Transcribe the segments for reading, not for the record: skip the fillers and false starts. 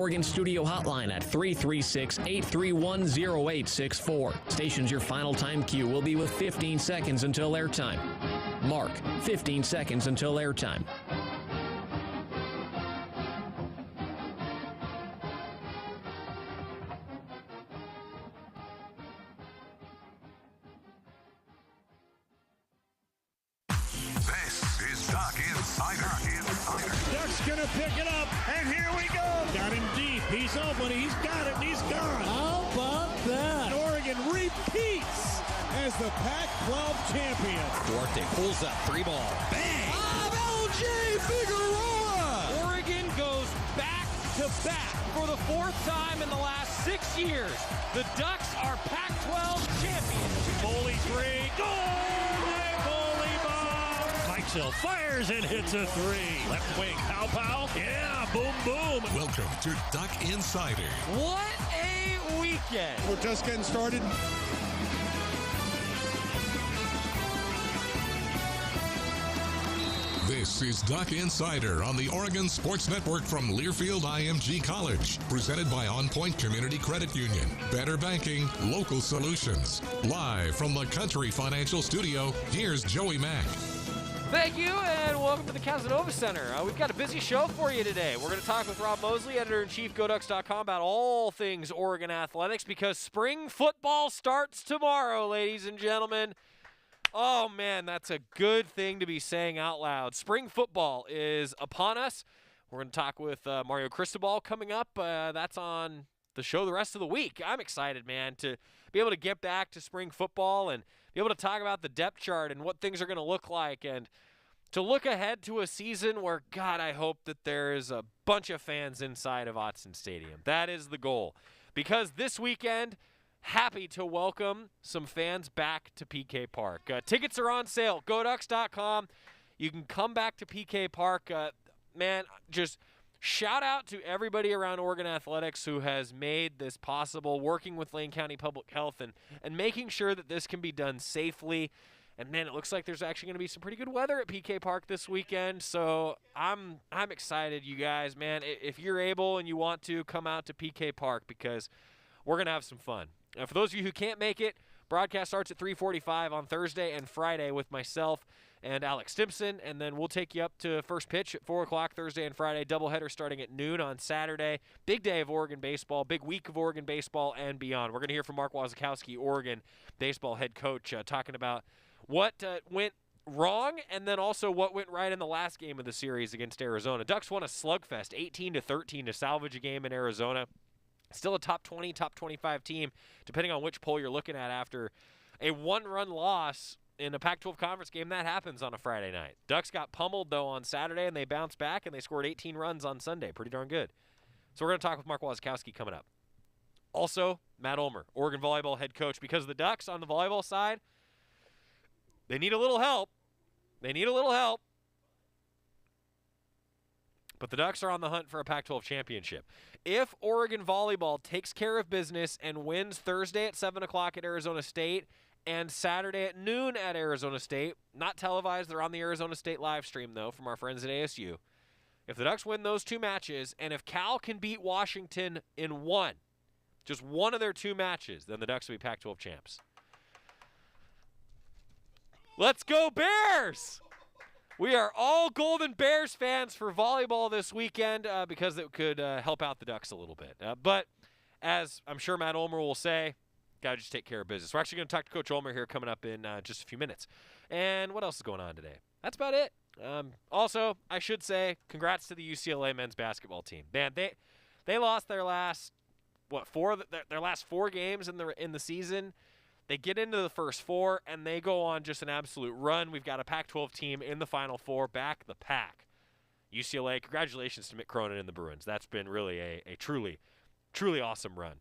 Oregon Studio Hotline at 336-831-0864. Stations your final time cue will be with 15 seconds until airtime. Mark, 15 seconds until airtime. This is Duck Insider. Duck's gonna pick it up, and here we go. Got him deep. He's open. He's got it. And he's gone. How about that? Oregon repeats as the Pac-12 champion. Duarte pulls up, 3-ball. Bang! LJ Figueroa! Oregon goes back-to-back for the fourth time in the last 6 years. The Ducks are Pac-12 champions. Mosley 3. Goal! Mosley bomb! Mikesell fires and hits a 3. Left wing. Pow. Yeah, boom, boom. Welcome to Duck Insider. What a weekend. We're just getting started. This is Duck Insider on the Oregon Sports Network from Learfield IMG College. Presented by On Point Community Credit Union. Better banking, local solutions. Live from the Country Financial Studio, here's Joey Mack. Thank you, and welcome to the Casanova Center. We've got a busy show for you today. We're going to talk with Rob Moseley, editor-in-chief, GoDucks.com, about all things Oregon athletics because spring football starts tomorrow, ladies and gentlemen. Oh, man, that's a good thing to be saying out loud. Spring football is upon us. We're going to talk with Mario Cristobal coming up. That's on the show the rest of the week. I'm excited, man, to be able to get back to spring football and be able to talk about the depth chart and what things are going to look like and to look ahead to a season where, God, I hope that there is a bunch of fans inside of Autzen Stadium. That is the goal. Because this weekend, happy to welcome some fans back to PK Park. Tickets are on sale. GoDucks.com. You can come back to PK Park. Man, just shout out to everybody around Oregon Athletics who has made this possible, working with Lane County Public Health and making sure that this can be done safely. And, man, it looks like there's actually going to be some pretty good weather at PK Park this weekend. So I'm excited, you guys. Man, if you're able and you want to, come out to PK Park because we're going to have some fun. For those of you who can't make it, broadcast starts at 3:45 on Thursday and Friday with myself and Alex Stimpson, and then we'll take you up to first pitch at 4 o'clock Thursday and Friday, doubleheader starting at noon on Saturday. Big day of Oregon baseball, big week of Oregon baseball and beyond. We're going to hear from Mark Wasikowski, Oregon baseball head coach, talking about what went wrong and then also what went right in the last game of the series against Arizona. Ducks won a slugfest, 18-13 to salvage a game in Arizona. Still a top 20, top 25 team, depending on which poll you're looking at after a one-run loss in a Pac-12 conference game. That happens on a Friday night. Ducks got pummeled, though, on Saturday, and they bounced back, and they scored 18 runs on Sunday. Pretty darn good. So we're going to talk with Mark Wasikowski coming up. Also, Matt Ulmer, Oregon volleyball head coach, because the Ducks on the volleyball side, they need a little help. But the Ducks are on the hunt for a Pac-12 championship. If Oregon volleyball takes care of business and wins Thursday at 7 o'clock at Arizona State and Saturday at noon at Arizona State, not televised, they're on the Arizona State live stream, though, from our friends at ASU. If the Ducks win those two matches, and if Cal can beat Washington in just one of their two matches, then the Ducks will be Pac-12 champs. Let's go Bears! We are all Golden Bears fans for volleyball this weekend because it could help out the Ducks a little bit. But as I'm sure Matt Ulmer will say, got to just take care of business. We're actually going to talk to Coach Ulmer here coming up in just a few minutes. And what else is going on today? That's about it. Also, I should say, congrats to the UCLA men's basketball team. Man, they lost their last their last 4 games in the season. They get into the first 4, and they go on just an absolute run. We've got a Pac-12 team in the Final Four, back the pack. UCLA, congratulations to Mick Cronin and the Bruins. That's been really a truly, truly awesome run.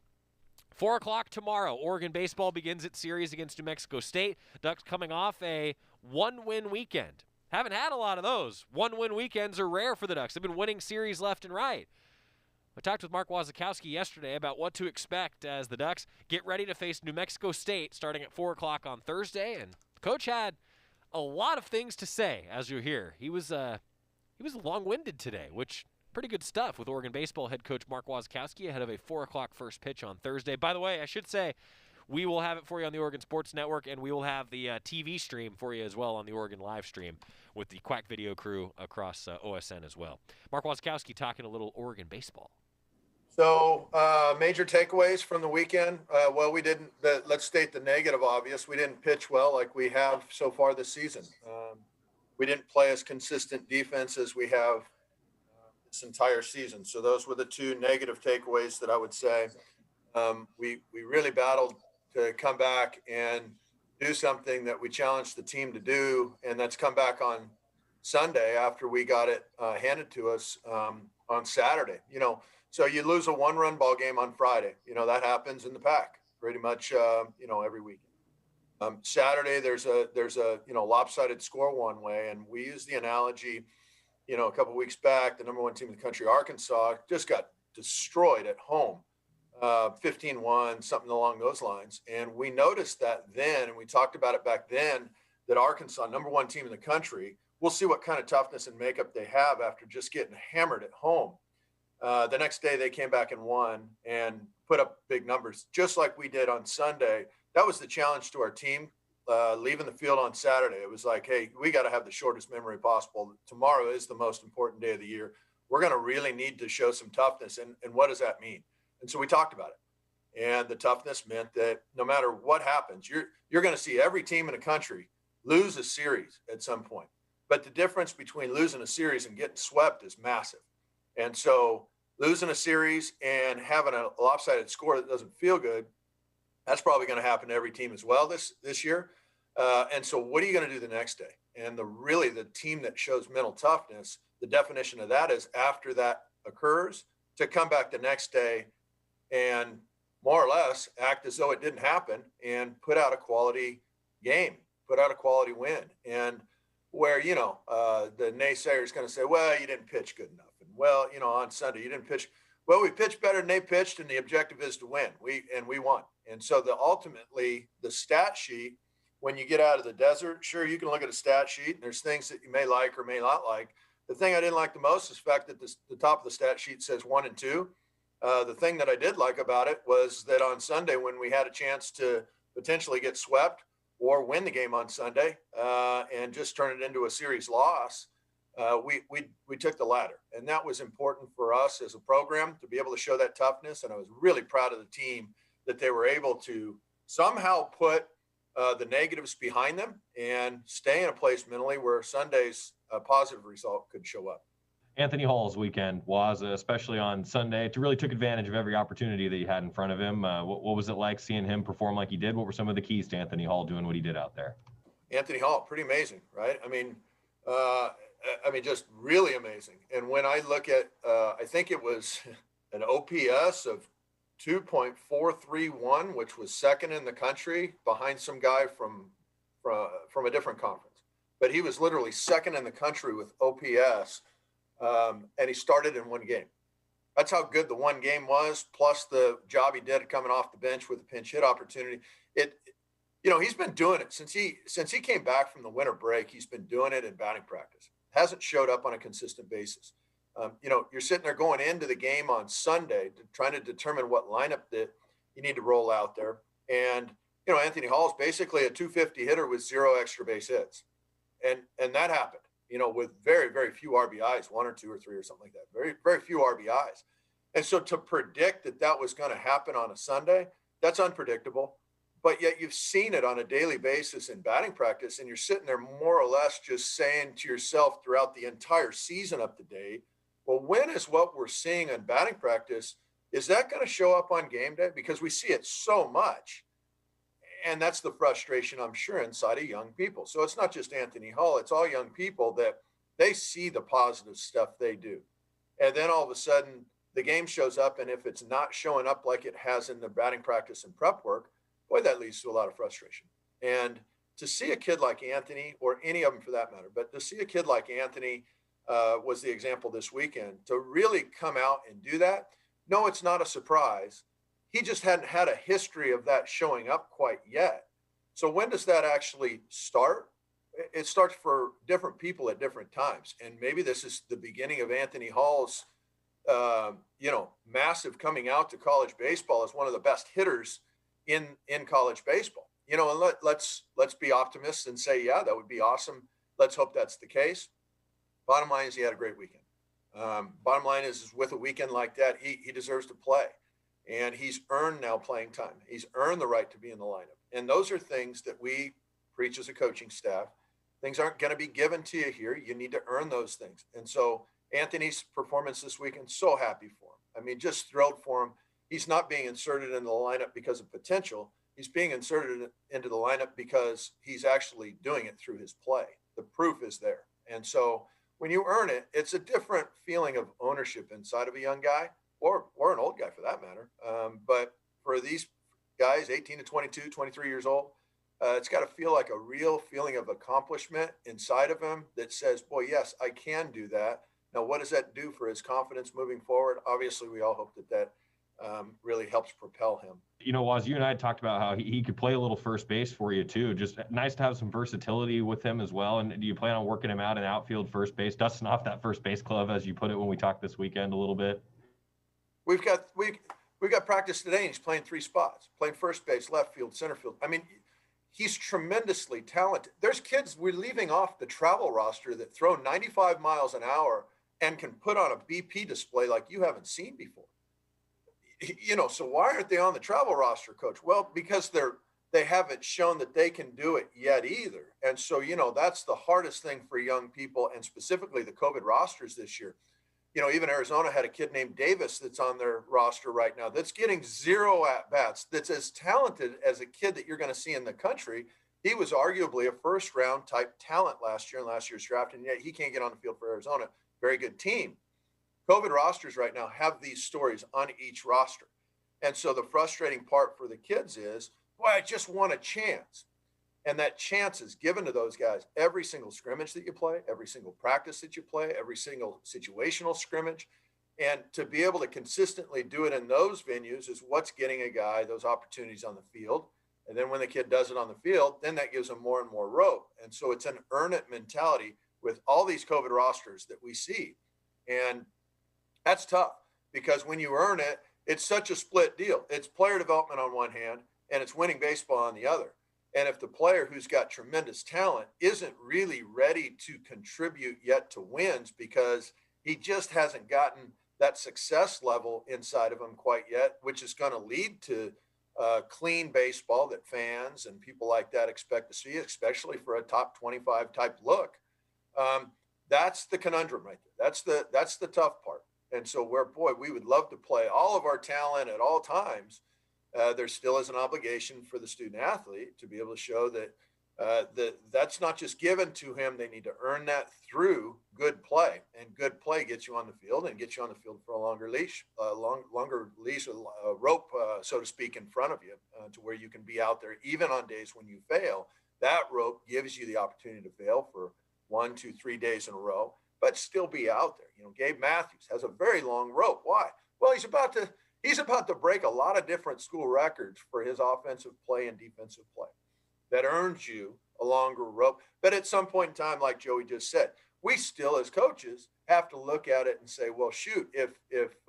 4 o'clock tomorrow, Oregon baseball begins its series against New Mexico State. Ducks coming off a 1-win weekend. Haven't had a lot of those. 1-win weekends are rare for the Ducks. They've been winning series left and right. I talked with Mark Wasikowski yesterday about what to expect as the Ducks get ready to face New Mexico State starting at 4 o'clock on Thursday. And Coach had a lot of things to say, as you'll hear. He was long-winded today, which pretty good stuff with Oregon baseball head coach Mark Wasikowski ahead of a 4 o'clock first pitch on Thursday. By the way, I should say we will have it for you on the Oregon Sports Network, and we will have the TV stream for you as well on the Oregon live stream with the Quack video crew across OSN as well. Mark Wasikowski talking a little Oregon baseball. So major takeaways from the weekend. Well, we didn't, let's state the negative obvious. We didn't pitch well like we have so far this season. We didn't play as consistent defense as we have this entire season. So those were the two negative takeaways that I would say. We really battled to come back and do something that we challenged the team to do, and that's come back on Sunday after we got it handed to us on Saturday. So you lose a one-run ball game on Friday. That happens in the pack pretty much every week. Saturday there's a lopsided score one way, and we use the analogy a couple weeks back, the number one team in the country, Arkansas, just got destroyed at home. 15-1, something along those lines. And we noticed that then, and we talked about it back then, that Arkansas, number one team in the country, we'll see what kind of toughness and makeup they have after just getting hammered at home. The next day they came back and won and put up big numbers, just like we did on Sunday. That was the challenge to our team leaving the field on Saturday. It was like, hey, we got to have the shortest memory possible. Tomorrow is the most important day of the year. We're going to really need to show some toughness. And what does that mean? And so we talked about it. And the toughness meant that no matter what happens, you're going to see every team in the country lose a series at some point. But the difference between losing a series and getting swept is massive. And so losing a series and having a lopsided score that doesn't feel good, that's probably going to happen to every team as well this year. And so what are you going to do the next day? And the team that shows mental toughness, the definition of that is after that occurs, to come back the next day and more or less act as though it didn't happen and put out a quality game, put out a quality win. And where, the naysayer is going to say, well, you didn't pitch good enough. And well, on Sunday, you didn't pitch. Well, we pitched better than they pitched, and the objective is to win. We won. And so ultimately the stat sheet, when you get out of the desert, sure, you can look at a stat sheet and there's things that you may like or may not like. The thing I didn't like the most is the fact that the top of the stat sheet says 1 and 2. The thing that I did like about it was that on Sunday, when we had a chance to potentially get swept or win the game on Sunday and just turn it into a series loss, we took the latter. And that was important for us as a program to be able to show that toughness. And I was really proud of the team that they were able to somehow put the negatives behind them and stay in a place mentally where Sunday's positive result could show up. Anthony Hall's weekend was, especially on Sunday, really took advantage of every opportunity that he had in front of him. What was it like seeing him perform like he did? What were some of the keys to Anthony Hall doing what he did out there? Anthony Hall, pretty amazing, right? I mean, just really amazing. And when I look at, I think it was an OPS of 2.431, which was second in the country behind some guy from a different conference. But he was literally second in the country with OPS. And he started in one game. That's how good the one game was, plus the job he did coming off the bench with a pinch hit opportunity. He's been doing it since he came back from the winter break. He's been doing it in batting practice. Hasn't showed up on a consistent basis. You're sitting there going into the game on Sunday trying to determine what lineup that you need to roll out there. And, Anthony Hall is basically a 250 hitter with 0 extra base hits. And that happened. With very, very few RBIs, 1 or 2 or 3 or something like that. Very, very few RBIs. And so to predict that was going to happen on a Sunday, that's unpredictable. But yet you've seen it on a daily basis in batting practice, and you're sitting there more or less just saying to yourself throughout the entire season up to date, well, when is what we're seeing in batting practice, is that going to show up on game day? Because we see it so much. And that's the frustration, I'm sure, inside of young people. So it's not just Anthony Hall. It's all young people that they see the positive stuff they do. And then all of a sudden, the game shows up, and if it's not showing up like it has in the batting practice and prep work, boy, that leads to a lot of frustration. And to see a kid like Anthony, or any of them for that matter, but to see a kid like Anthony was the example this weekend, to really come out and do that, no, it's not a surprise. He just hadn't had a history of that showing up quite yet. So when does that actually start? It starts for different people at different times. And maybe this is the beginning of Anthony Hall's massive coming out to college baseball as one of the best hitters in college baseball. And let's be optimists and say, yeah, that would be awesome. Let's hope that's the case. Bottom line is he had a great weekend. Bottom line is with a weekend like that, he deserves to play. And he's earned now playing time. He's earned the right to be in the lineup. And those are things that we preach as a coaching staff. Things aren't going to be given to you here. You need to earn those things. And so Anthony's performance this weekend, so happy for him. I mean, just thrilled for him. He's not being inserted in the lineup because of potential. He's being inserted into the lineup because he's actually doing it through his play. The proof is there. And so when you earn it, it's a different feeling of ownership inside of a young guy or an old guy for that matter. But for these guys, 18 to 22, 23 years old, it's got to feel like a real feeling of accomplishment inside of him that says, boy, yes, I can do that. Now, what does that do for his confidence moving forward? Obviously, we all hope that really helps propel him. Waz, you and I talked about how he could play a little first base for you too. Just nice to have some versatility with him as well. And do you plan on working him out in outfield, first base, dusting off that first base glove, as you put it, when we talked this weekend a little bit? We've got practice today, and he's playing 3 spots, playing first base, left field, center field. I mean, he's tremendously talented. There's kids we're leaving off the travel roster that throw 95 miles an hour and can put on a BP display like you haven't seen before. So why aren't they on the travel roster, Coach? Well, because they haven't shown that they can do it yet either. And so, that's the hardest thing for young people, and specifically the COVID rosters this year. Even Arizona had a kid named Davis that's on their roster right now that's getting 0 at-bats, that's as talented as a kid that you're going to see in the country. He was arguably a first-round type talent last year in last year's draft, and yet he can't get on the field for Arizona. Very good team. COVID rosters right now have these stories on each roster. And so the frustrating part for the kids is, boy, I just want a chance. And that chance is given to those guys every single scrimmage that you play, every single practice that you play, every single situational scrimmage. And to be able to consistently do it in those venues is what's getting a guy those opportunities on the field. And then when the kid does it on the field, then that gives him more and more rope. And so it's an earn it mentality with all these COVID rosters that we see. And that's tough because when you earn it, it's such a split deal. It's player development on one hand, and it's winning baseball on the other. And if the player who's got tremendous talent isn't really ready to contribute yet to wins because he just hasn't gotten that success level inside of him quite yet, which is going to lead to clean baseball that fans and people like that expect to see, especially for a top 25 type look. That's the conundrum right there. That's the tough part. And so we would love to play all of our talent at all times. There still is an obligation for the student athlete to be able to show that that's not just given to him. They need to earn that through good play, and good play gets you on the field and gets you on the field for a longer leash, a rope, so to speak, in front of you to where you can be out there even on days when you fail. That rope gives you the opportunity to fail for 1, 2, 3 days in a row, but still be out there. Gabe Matthews has a very long rope. Why? Well, he's about to break a lot of different school records for his offensive play and defensive play. That earns you a longer rope. But at some point in time, like Joey just said, we still as coaches have to look at it and say, well, shoot, if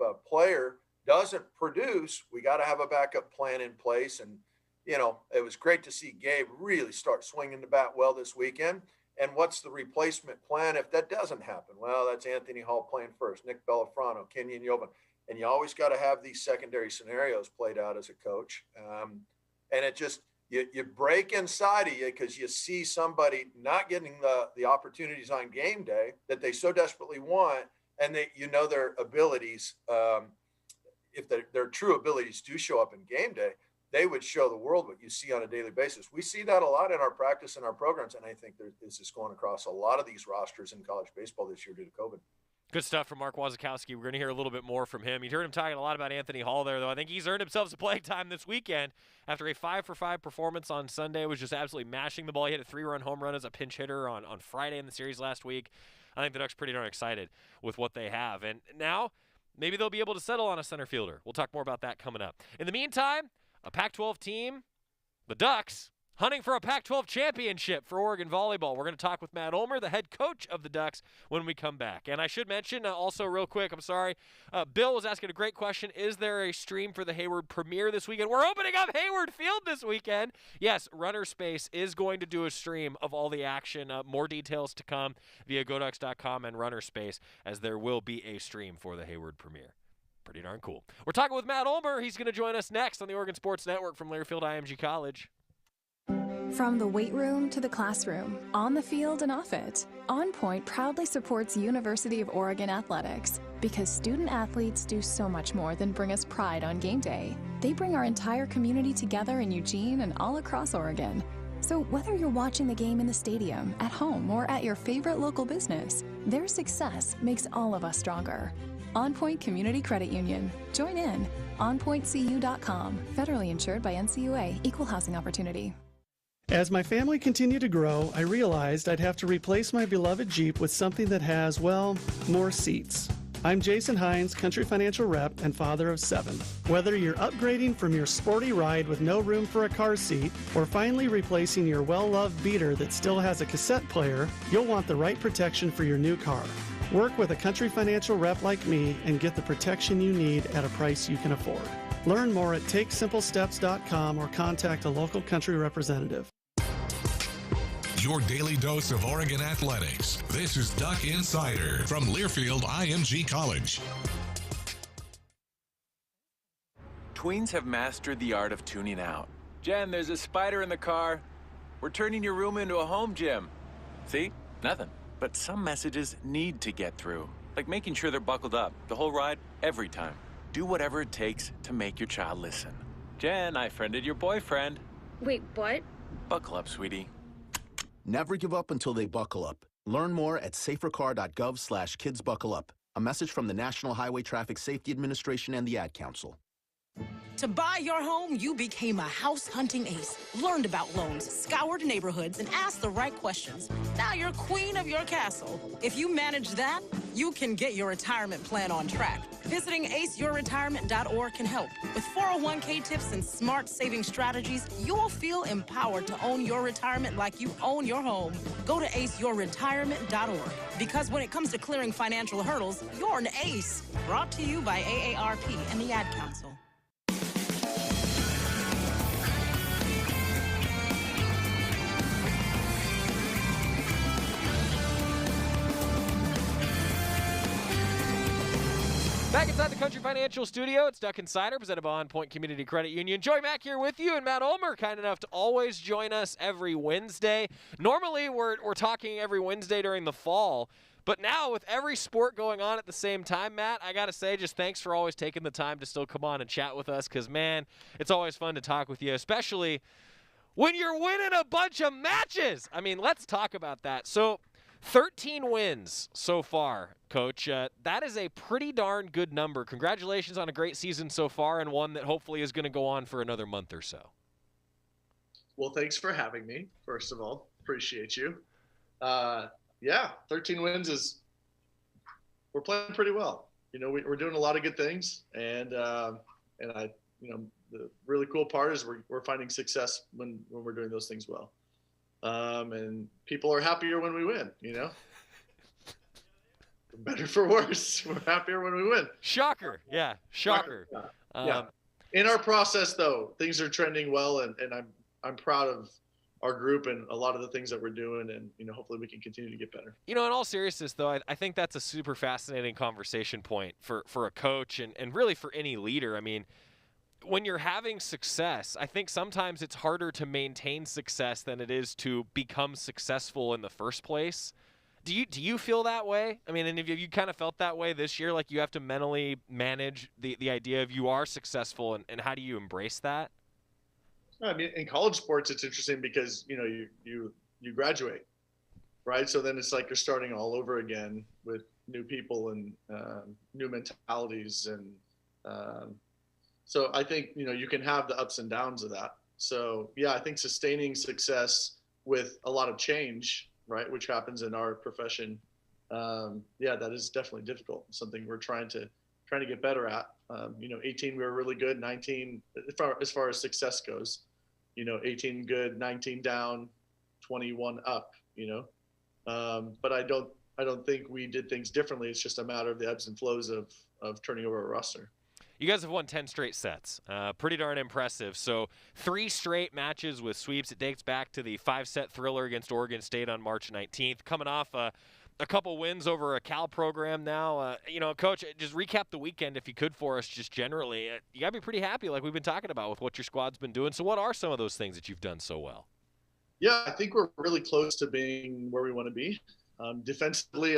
a player doesn't produce, we got to have a backup plan in place. And, it was great to see Gabe really start swinging the bat well this weekend. And what's the replacement plan if that doesn't happen? Well, that's Anthony Hall playing first, Nick Bellafrano, Kenyon Yovan. And you always got to have these secondary scenarios played out as a coach. And it just, you break inside of you because you see somebody not getting the opportunities on game day that they so desperately want. And their abilities, if their true abilities do show up in game day, they would show the world what you see on a daily basis. We see that a lot in our practice and our programs. And I think this is going across a lot of these rosters in college baseball this year due to COVID. Good stuff from Mark Wasikowski. We're going to hear a little bit more from him. You heard him talking a lot about Anthony Hall there, though. I think he's earned himself some playing time this weekend after a 5-for-5 performance on Sunday. Was just absolutely mashing the ball. He had a 3-run home run as a pinch hitter on Friday in the series last week. I think the Ducks pretty darn excited with what they have. And now maybe they'll be able to settle on a center fielder. We'll talk more about that coming up. In the meantime, a Pac-12 team, the Ducks, hunting for a Pac-12 championship for Oregon volleyball. We're going to talk with Matt Ulmer, the head coach of the Ducks, when we come back. And I should mention also real quick, I'm sorry, Bill was asking a great question. Is there a stream for the Hayward premiere this weekend? We're opening up Hayward Field this weekend. Yes, Runner Space is going to do a stream of all the action. More details to come via GoDucks.com and Runner Space, as there will be a stream for the Hayward premiere. Pretty darn cool. We're talking with Matt Ulmer. He's going to join us next on the Oregon Sports Network from Learfield IMG College. From the weight room to the classroom, on the field and off it, On Point proudly supports University of Oregon athletics because student athletes do so much more than bring us pride on game day. They bring our entire community together in Eugene and all across Oregon. So whether you're watching the game in the stadium, at home, or at your favorite local business, their success makes all of us stronger. On Point Community Credit Union. Join in. OnPointCU.com. Federally insured by NCUA. Equal housing opportunity. As my family continued to grow, I realized I'd have to replace my beloved Jeep with something that has, well, more seats. I'm Jason Hines, Country Financial Rep and father of 7. Whether you're upgrading from your sporty ride with no room for a car seat or finally replacing your well-loved beater that still has a cassette player, you'll want the right protection for your new car. Work with a Country Financial Rep like me and get the protection you need at a price you can afford. Learn more at TakeSimpleSteps.com or contact a local Country representative. Your daily dose of Oregon athletics. This is Duck Insider from Learfield IMG College. Tweens have mastered the art of tuning out. Jen, there's a spider in the car. We're turning your room into a home gym. See? Nothing. But some messages need to get through, like making sure they're buckled up the whole ride, every time. Do whatever it takes to make your child listen. Jen, I friended your boyfriend. Wait, what? Buckle up, sweetie. Never give up until they buckle up. Learn more at safercar.gov/kidsbuckleup. A message from the National Highway Traffic Safety Administration and the Ad Council. To buy your home, you became a house hunting ace, learned about loans, scoured neighborhoods, and asked the right questions. Now you're queen of your castle. If you manage that, you can get your retirement plan on track. Visiting aceyourretirement.org can help. With 401k tips and smart saving strategies, you'll feel empowered to own your retirement like you own your home. Go to aceyourretirement.org. Because when it comes to clearing financial hurdles, you're an ace. Brought to you by AARP and the Ad Council. Back inside the Country Financial Studio, it's Duck Insider, presented by On Point Community Credit Union. Joey Mack here with you, and Matt Ulmer, kind enough to always join us every Wednesday. Normally, we're talking every Wednesday during the fall, but now with every sport going on at the same time, Matt, I got to say, just thanks for always taking the time to still come on and chat with us, because, man, it's always fun to talk with you, especially when you're winning a bunch of matches. I mean, let's talk about that. So, 13 wins so far, Coach. That is a pretty darn good number. Congratulations on a great season so far, and one that hopefully is going to go on for another month or so. Well, thanks for having me, first of all. Appreciate you. 13 wins we're playing pretty well. You know, we're doing a lot of good things, and the really cool part is we're finding success when we're doing those things well. And people are happier when we win, you know? For better for worse, we're happier when we win. Shocker. Yeah, shocker. Yeah. In our process, though, things are trending well, and I'm proud of our group and a lot of the things that we're doing, and, you know, hopefully we can continue to get better. You know, in all seriousness, though, I think that's a super fascinating conversation point for a coach and really for any leader. I mean, when you're having success, I think sometimes it's harder to maintain success than it is to become successful in the first place. Do you feel that way? I mean, and have you kind of felt that way this year? Like you have to mentally manage the idea of you are successful, and how do you embrace that? I mean, in college sports, it's interesting because, you know, you graduate, right? So then it's like you're starting all over again with new people and new mentalities and so I think, you know, you can have the ups and downs of that. So, yeah, I think sustaining success with a lot of change, right, which happens in our profession, that is definitely difficult. Something we're trying to get better at. 18 we were really good. 19 as far as success goes. 18 good, 19 down, 21 up, but I don't think we did things differently. It's just a matter of the ebbs and flows of turning over a roster. You guys have won 10 straight sets. Pretty darn impressive. So 3 straight matches with sweeps. It dates back to the 5-set thriller against Oregon State on March 19th. Coming off a couple wins over a Cal program now. Coach, just recap the weekend if you could for us just generally. You got to be pretty happy like we've been talking about with what your squad's been doing. So what are some of those things that you've done so well? Yeah, I think we're really close to being where we want to be. Defensively,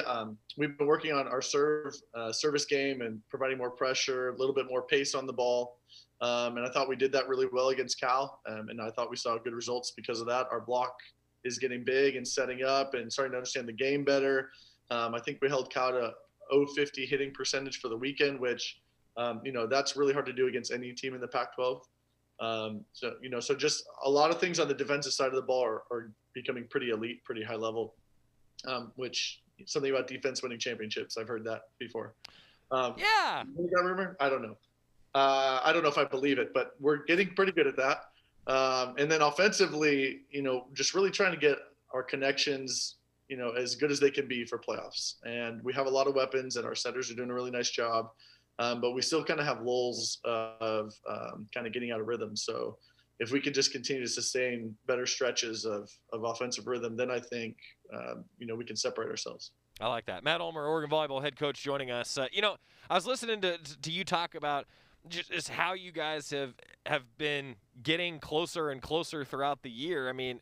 we've been working on our service game and providing more pressure, a little bit more pace on the ball. And I thought we did that really well against Cal. And I thought we saw good results because of that. Our block is getting big and setting up and starting to understand the game better. I think we held Cal to 0.50 hitting percentage for the weekend, which, that's really hard to do against any team in the Pac-12. So just a lot of things on the defensive side of the ball are becoming pretty elite, pretty high level. Which something about defense winning championships. I've heard that before. Yeah. Rumor? I don't know. I don't know if I believe it, but we're getting pretty good at that. And then offensively, just really trying to get our connections, as good as they can be for playoffs. And we have a lot of weapons and our setters are doing a really nice job. But we still kind of have lulls of kind of getting out of rhythm. So if we could just continue to sustain better stretches of offensive rhythm, then I think, we can separate ourselves. I like that. Matt Ulmer, Oregon volleyball head coach, joining us. I was listening to you talk about just how you guys have been getting closer and closer throughout the year. I mean,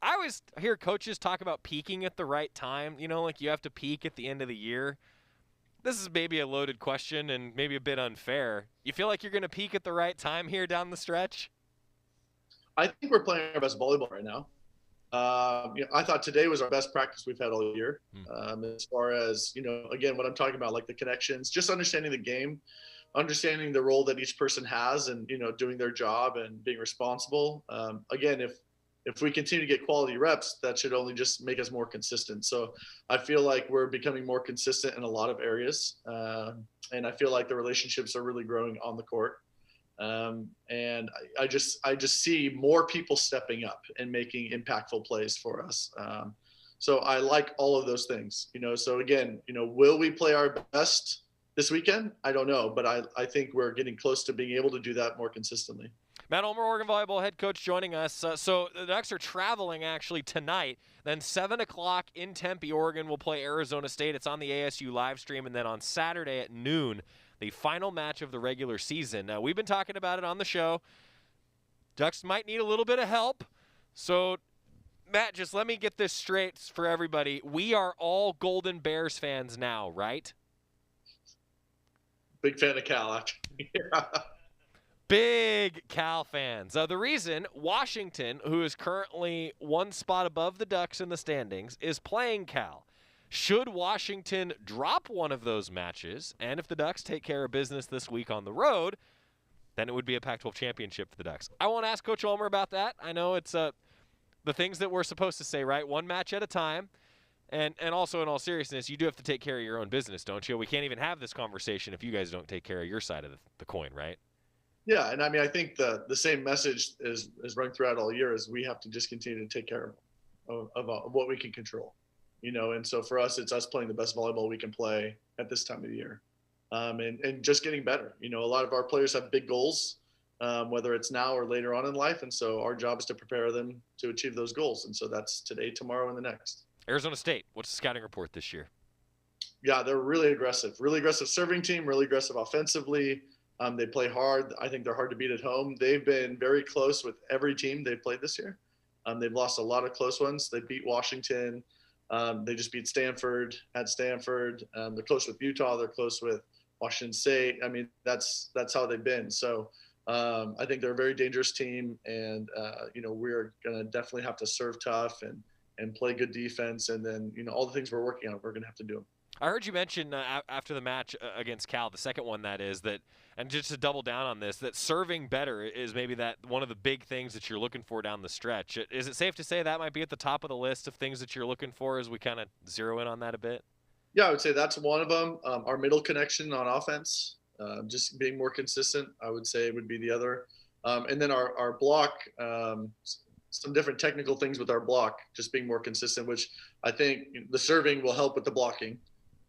I always hear coaches talk about peaking at the right time, like you have to peak at the end of the year. This is maybe a loaded question and maybe a bit unfair. You feel like you're going to peak at the right time here down the stretch? I think we're playing our best volleyball right now. I thought today was our best practice we've had all year. As far as, again, what I'm talking about, like the connections, just understanding the game, understanding the role that each person has and, doing their job and being responsible. Again, if we continue to get quality reps, that should only just make us more consistent. So I feel like we're becoming more consistent in a lot of areas. And I feel like the relationships are really growing on the court. And I just see more people stepping up and making impactful plays for us. So I like all of those things, so again, will we play our best this weekend? I don't know, but I think we're getting close to being able to do that more consistently. Matt Ulmer, Oregon volleyball head coach, joining us. So the Ducks are traveling actually tonight. Then 7 o'clock in Tempe, Oregon will play Arizona State. It's on the ASU live stream. And then on Saturday at noon, the final match of the regular season. Now, we've been talking about it on the show. Ducks might need a little bit of help. So, Matt, just let me get this straight for everybody. We are all Golden Bears fans now, right? Big fan of Cal, actually. Yeah. Big Cal fans. The reason Washington, who is currently one spot above the Ducks in the standings, is playing Cal. Should Washington drop one of those matches, and if the Ducks take care of business this week on the road, then it would be a Pac-12 championship for the Ducks. I won't ask Coach Ulmer about that. I know it's the things that we're supposed to say, right? One match at a time. And also, in all seriousness, you do have to take care of your own business, don't you? We can't even have this conversation if you guys don't take care of your side of the coin, right? Yeah, and I mean, I think the same message is rung throughout all year is we have to just continue to take care of what we can control. And so for us, it's us playing the best volleyball we can play at this time of the year, and just getting better. A lot of our players have big goals, whether it's now or later on in life. And so our job is to prepare them to achieve those goals. And so that's today, tomorrow, and the next. Arizona State, what's the scouting report this year? Yeah, they're really aggressive serving team, really aggressive offensively. They play hard. I think they're hard to beat at home. They've been very close with every team they've played this year. They've lost a lot of close ones. They beat Washington. They just beat Stanford at Stanford. They're close with Utah. They're close with Washington State. I mean, that's how they've been. So I think they're a very dangerous team, and we're going to definitely have to serve tough and play good defense, and then all the things we're working on, we're going to have to do them. I heard you mention after the match against Cal, the second one that is, that, and just to double down on this, that serving better is maybe that one of the big things that you're looking for down the stretch. Is it safe to say that might be at the top of the list of things that you're looking for as we kind of zero in on that a bit? Yeah, I would say that's one of them. Our middle connection on offense, just being more consistent, I would say would be the other. And then our block, some different technical things with our block, just being more consistent, which I think the serving will help with the blocking.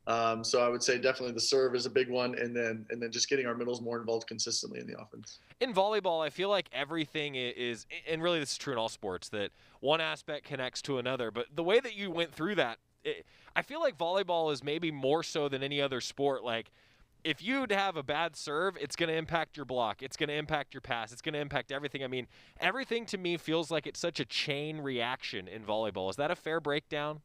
So I would say definitely the serve is a big one, and then just getting our middles more involved consistently in the offense. In volleyball, I feel like everything is, and really this is true in all sports, that one aspect connects to another. But the way that you went through that, I feel like volleyball is maybe more so than any other sport. Like, if you'd have a bad serve, it's going to impact your block. It's going to impact your pass. It's going to impact everything. I mean, everything to me feels like it's such a chain reaction in volleyball. Is that a fair breakdown?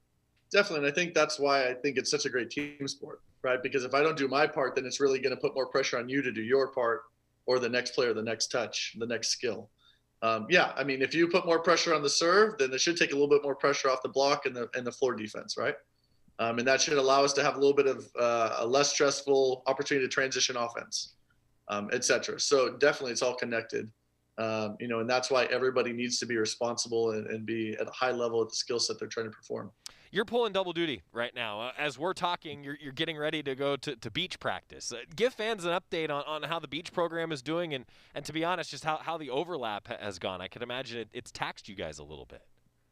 Definitely. And I think that's why I think it's such a great team sport, right? Because if I don't do my part, then it's really going to put more pressure on you to do your part, or the next player, the next touch, the next skill. Yeah, I mean, if you put more pressure on the serve, then it should take a little bit more pressure off the block and the floor defense, right? And that should allow us to have a little bit of a less stressful opportunity to transition offense, et cetera. So definitely it's all connected, and that's why everybody needs to be responsible and be at a high level at the skill set they're trying to perform. You're pulling double duty right now. As we're talking, you're getting ready to go to beach practice. Give fans an update on how the beach program is doing and to be honest, just how the overlap has gone. I can imagine it's taxed you guys a little bit.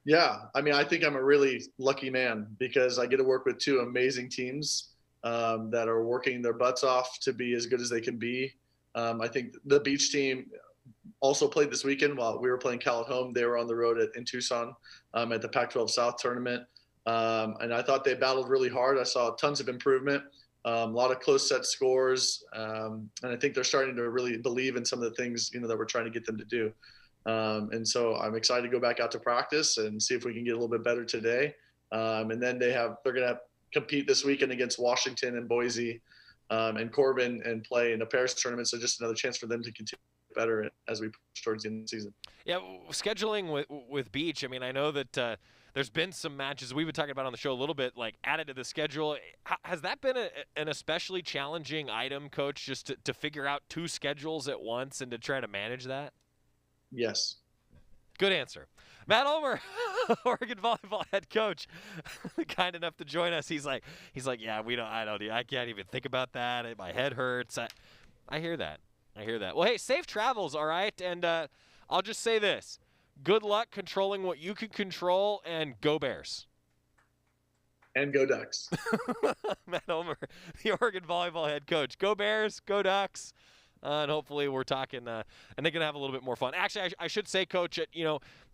Yeah, I mean, I think I'm a really lucky man because I get to work with two amazing teams that are working their butts off to be as good as they can be. I think the beach team also played this weekend while we were playing Cal at home. They were on the road in Tucson at the Pac-12 South tournament. And I thought they battled really hard. I saw tons of improvement, a lot of close set scores. And I think they're starting to really believe in some of the things, that we're trying to get them to do. And so I'm excited to go back out to practice and see if we can get a little bit better today. And then they're going to compete this weekend against Washington and Boise and Corbin and play in a Paris tournament. So just another chance for them to continue better as we push towards the end of the season. Yeah, scheduling with beach. I mean, I know that there's been some matches we've been talking about on the show a little bit, like added to the schedule. Has that been an especially challenging item, Coach, just to figure out two schedules at once and to try to manage that? Yes. Good answer. Matt Ulmer, Oregon volleyball head coach, kind enough to join us. He's like, yeah, I can't even think about that. My head hurts. I hear that. Well, hey, safe travels, all right? And I'll just say this. Good luck controlling what you can control, and go Bears. And go Ducks. Matt Ulmer, the Oregon volleyball head coach. Go Bears, go Ducks. And hopefully we're talking, and they're going to have a little bit more fun. Actually, I should say, Coach,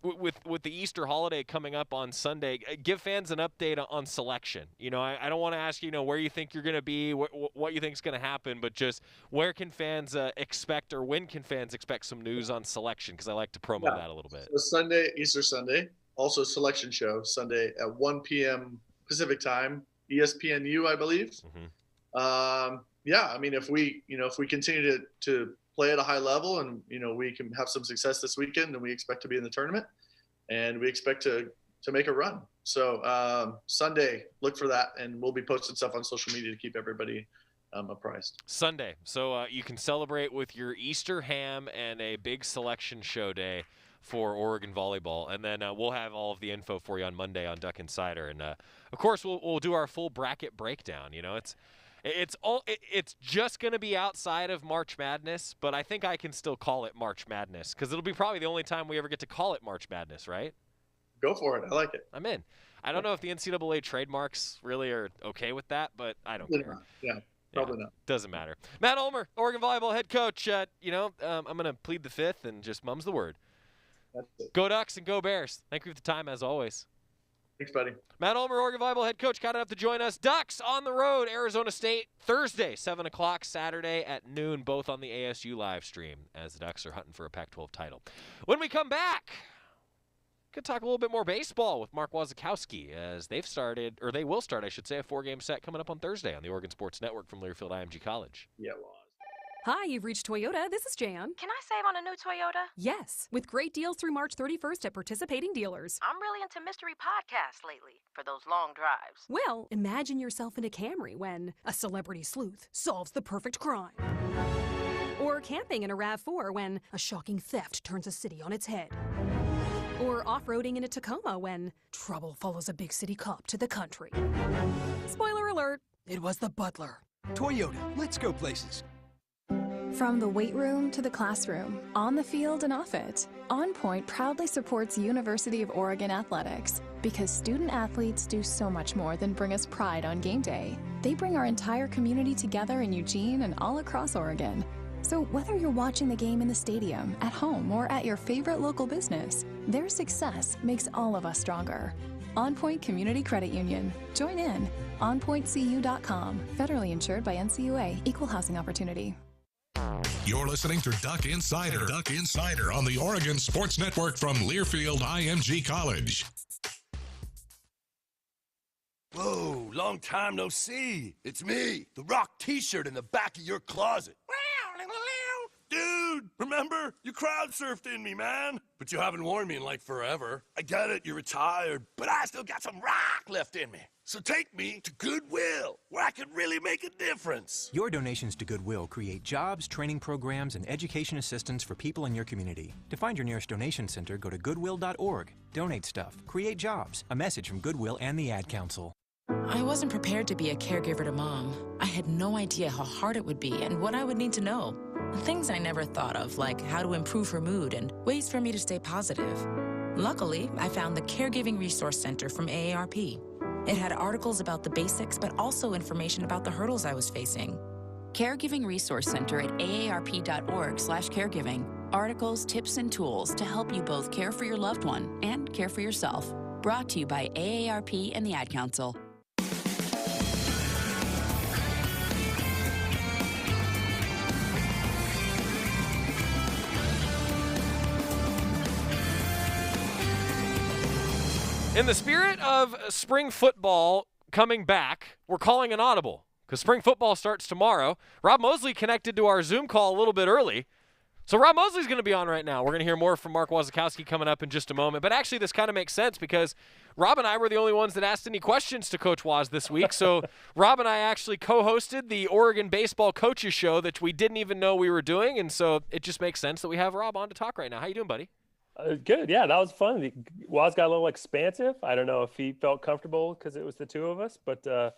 with the Easter holiday coming up on Sunday, give fans an update on selection. I don't want to ask you, where you think you're going to be, what you think is going to happen, but just where can fans expect, or when can fans expect some news on selection? Because I like to promo that a little bit. So Sunday, Easter Sunday, also selection show Sunday at 1 p.m. Pacific time, ESPNU, I believe. Mm-hmm. Yeah, I mean, if we continue to play at a high level and, we can have some success this weekend, then we expect to be in the tournament and we expect to make a run. So Sunday, look for that, and we'll be posting stuff on social media to keep everybody apprised. Sunday. So you can celebrate with your Easter ham and a big selection show day for Oregon volleyball. And then we'll have all of the info for you on Monday on Duck Insider. And, of course, we'll do our full bracket breakdown. It's just going to be outside of March Madness, but I think I can still call it March Madness because it'll be probably the only time we ever get to call it March Madness, right? Go for it. I like it. I'm in. I don't know if the NCAA trademarks really are okay with that, but I don't care. Yeah, probably not. Doesn't matter. Matt Ulmer, Oregon volleyball head coach. I'm going to plead the fifth and just mum's the word. That's it. Go Ducks and go Bears. Thank you for the time, as always. Thanks, buddy. Matt Ulmer, Oregon volleyball head coach, kind enough to join us. Ducks on the road, Arizona State, Thursday, 7 o'clock, Saturday at noon, both on the ASU live stream, as the Ducks are hunting for a Pac-12 title. When we come back, could talk a little bit more baseball with Mark Wasikowski, as they will start, a 4-game set coming up on Thursday on the Oregon Sports Network from Learfield IMG College. Yeah, well. Hi, you've reached Toyota. This is Jan. Can I save on a new Toyota? Yes, with great deals through March 31st at participating dealers. I'm really into mystery podcasts lately for those long drives. Well, imagine yourself in a Camry when a celebrity sleuth solves the perfect crime. Or camping in a RAV4 when a shocking theft turns a city on its head. Or off-roading in a Tacoma when trouble follows a big city cop to the country. Spoiler alert, it was the butler. Toyota, let's go places. From the weight room to the classroom, on the field and off it, On Point proudly supports University of Oregon athletics because student athletes do so much more than bring us pride on game day. They bring our entire community together in Eugene and all across Oregon. So whether you're watching the game in the stadium, at home, or at your favorite local business, their success makes all of us stronger. On Point Community Credit Union. Join in. OnPointCU.com. Federally insured by NCUA. Equal housing opportunity. You're listening to Duck Insider. Duck Insider on the Oregon Sports Network from Learfield IMG College. Whoa, long time no see. It's me, the Rock t-shirt in the back of your closet. Dude, remember? You crowd surfed in me, man. But you haven't worn me in like forever. I get it, you're retired, but I still got some rock left in me. So take me to Goodwill, where I can really make a difference. Your donations to Goodwill create jobs, training programs, and education assistance for people in your community. To find your nearest donation center, go to goodwill.org. Donate stuff, create jobs. A message from Goodwill and the Ad Council. I wasn't prepared to be a caregiver to Mom. I had no idea how hard it would be and what I would need to know. Things I never thought of, like how to improve her mood and ways for me to stay positive. Luckily, I found the Caregiving Resource Center from AARP. It had articles about the basics, but also information about the hurdles I was facing. Caregiving Resource Center at aarp.org/caregiving. Articles, tips, and tools to help you both care for your loved one and care for yourself. Brought to you by AARP and the Ad Council. In the spirit of spring football coming back, we're calling an audible because spring football starts tomorrow. Rob Moseley connected to our Zoom call a little bit early. So Rob Moseley's going to be on right now. We're going to hear more from Mark Wasikowski coming up in just a moment. But actually, this kind of makes sense because Rob and I were the only ones that asked any questions to Coach Waz this week. So Rob and I actually co-hosted the Oregon Baseball Coaches Show that we didn't even know we were doing. And so it just makes sense that we have Rob on to talk right now. How you doing, buddy? Good. Yeah, that was fun. Waz got a little expansive. I don't know if he felt comfortable because it was the two of us, but that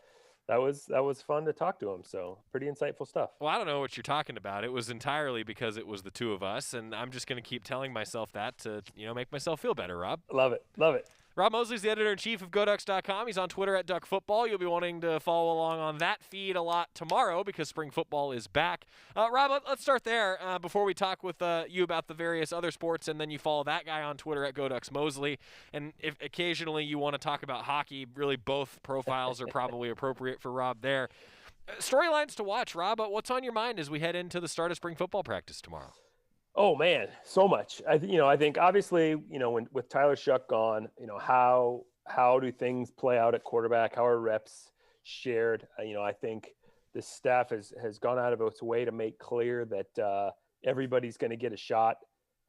was fun to talk to him. So pretty insightful stuff. Well, I don't know what you're talking about. It was entirely because it was the two of us, and I'm just going to keep telling myself that to make myself feel better, Rob. Love it. Love it. Rob Moseley's the editor-in-chief of GoDucks.com. He's on Twitter at DuckFootball. You'll be wanting to follow along on that feed a lot tomorrow because spring football is back. Rob, let's start there before we talk with you about the various other sports, and then you follow that guy on Twitter at GoDucksMosley. And if occasionally you want to talk about hockey, really both profiles are probably appropriate for Rob there. Storylines to watch, Rob. What's on your mind as we head into the start of spring football practice tomorrow? Oh man, so much. I think obviously, when with Tyler Shuck gone, how do things play out at quarterback? How are reps shared? I think the staff has gone out of its way to make clear that everybody's going to get a shot.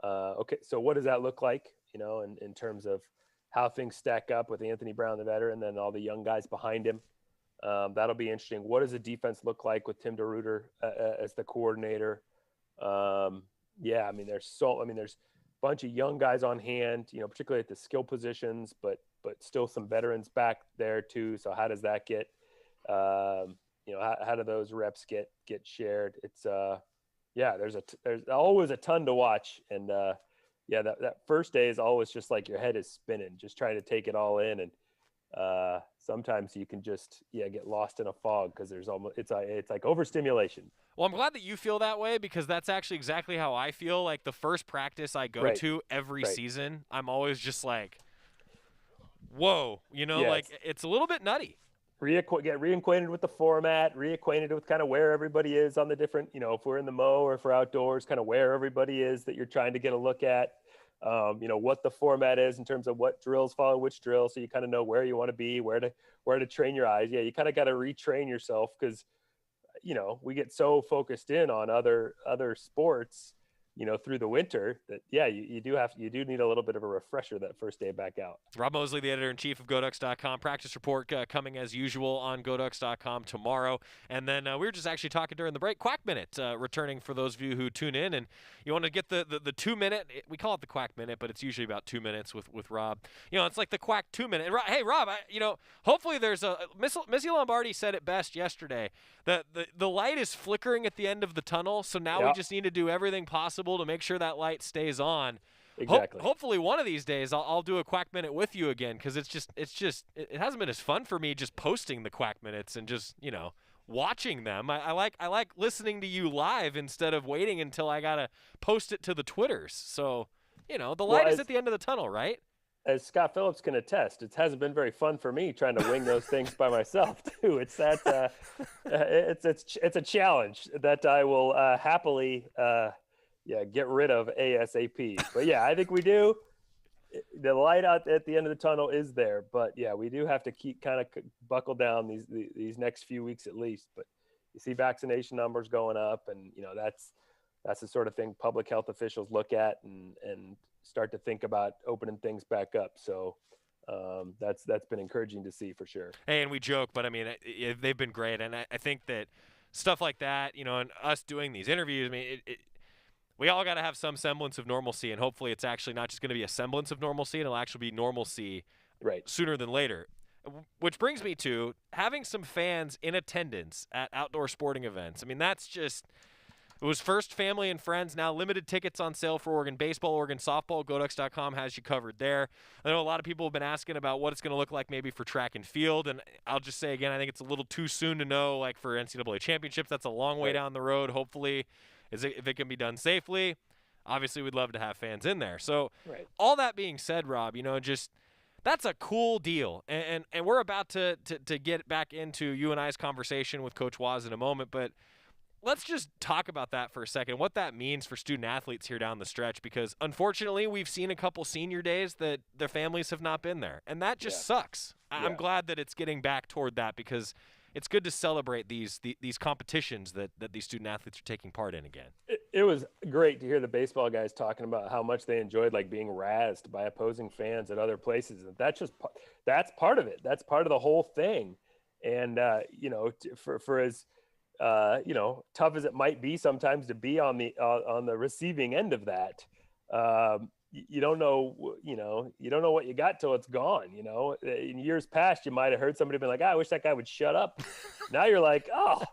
Okay, so what does that look like? In terms of how things stack up with Anthony Brown, the veteran, and then all the young guys behind him. That'll be interesting. What does the defense look like with Tim DeRuyter as the coordinator? Yeah, there's a bunch of young guys on hand, particularly at the skill positions, but still some veterans back there too. So how does that get, how do those reps get shared? It's there's always a ton to watch, and that first day is always just like your head is spinning, just trying to take it all in, and sometimes you can just get lost in a fog because it's like overstimulation. Well, I'm glad that you feel that way because that's actually exactly how I feel. Like the first practice I go to every season, I'm always just like, whoa, like it's a little bit nutty. Get reacquainted with the format, reacquainted with kind of where everybody is on the different, if we're in the Mo or if we're outdoors, kind of where everybody is that you're trying to get a look at. What the format is in terms of what drills follow which drill, so you kind of know where you want to be, where to train your eyes. Yeah, you kind of got to retrain yourself because we get so focused in on other sports through the winter, that you do need a little bit of a refresher that first day back out. Rob Moseley, the editor-in-chief of GoDucks.com. Practice report coming as usual on GoDucks.com tomorrow. And then we were just actually talking during the break. Quack Minute returning for those of you who tune in. And you want to get the 2-minute, we call it the Quack Minute, but it's usually about 2 minutes with Rob. It's like the Quack 2-minute. And hey, Rob, hopefully there's Missy Lombardi said it best yesterday. The light is flickering at the end of the tunnel, so now we just need to do everything possible to make sure that light stays on. Exactly. Hopefully one of these days I'll do a Quack Minute with you again, because it hasn't been as fun for me just posting the Quack Minutes and just watching them. I like listening to you live instead of waiting until I gotta post it to the Twitters. So the light is at the end of the tunnel, right? As Scott Phillips can attest, it hasn't been very fun for me trying to wing those things by myself too. It's that it's a challenge that I will happily get rid of ASAP. But I think we do. The light out at the end of the tunnel is there, but we do have to keep kind of buckle down these next few weeks at least. But you see vaccination numbers going up, and that's the sort of thing public health officials look at and start to think about opening things back up. So that's been encouraging to see for sure. Hey, and we joke, but I mean, they've been great. And I think that stuff like that, and us doing these interviews, I mean, we all got to have some semblance of normalcy, and hopefully it's actually not just going to be a semblance of normalcy, it'll actually be normalcy sooner than later. Which brings me to having some fans in attendance at outdoor sporting events. I mean, that's just... It was first family and friends, now limited tickets on sale for Oregon baseball, Oregon softball. GoDucks.com has you covered there. I know a lot of people have been asking about what it's going to look like maybe for track and field, and I'll just say again, I think it's a little too soon to know, like for NCAA championships. That's a long way down the road, hopefully, if it can be done safely. Obviously, we'd love to have fans in there. So all that being said, Rob, just that's a cool deal. And we're about to get back into you and I's conversation with Coach Waz in a moment, but let's just talk about that for a second, what that means for student athletes here down the stretch, because unfortunately we've seen a couple senior days that their families have not been there, and that just sucks. I'm glad that it's getting back toward that, because it's good to celebrate these competitions that these student athletes are taking part in again. It was great to hear the baseball guys talking about how much they enjoyed being razzed by opposing fans at other places. And that's part of it. That's part of the whole thing. And for as tough as it might be sometimes to be on the receiving end of that, you don't know what you got till it's gone. In years past, you might have heard somebody be like, I wish that guy would shut up. Now you're like, oh,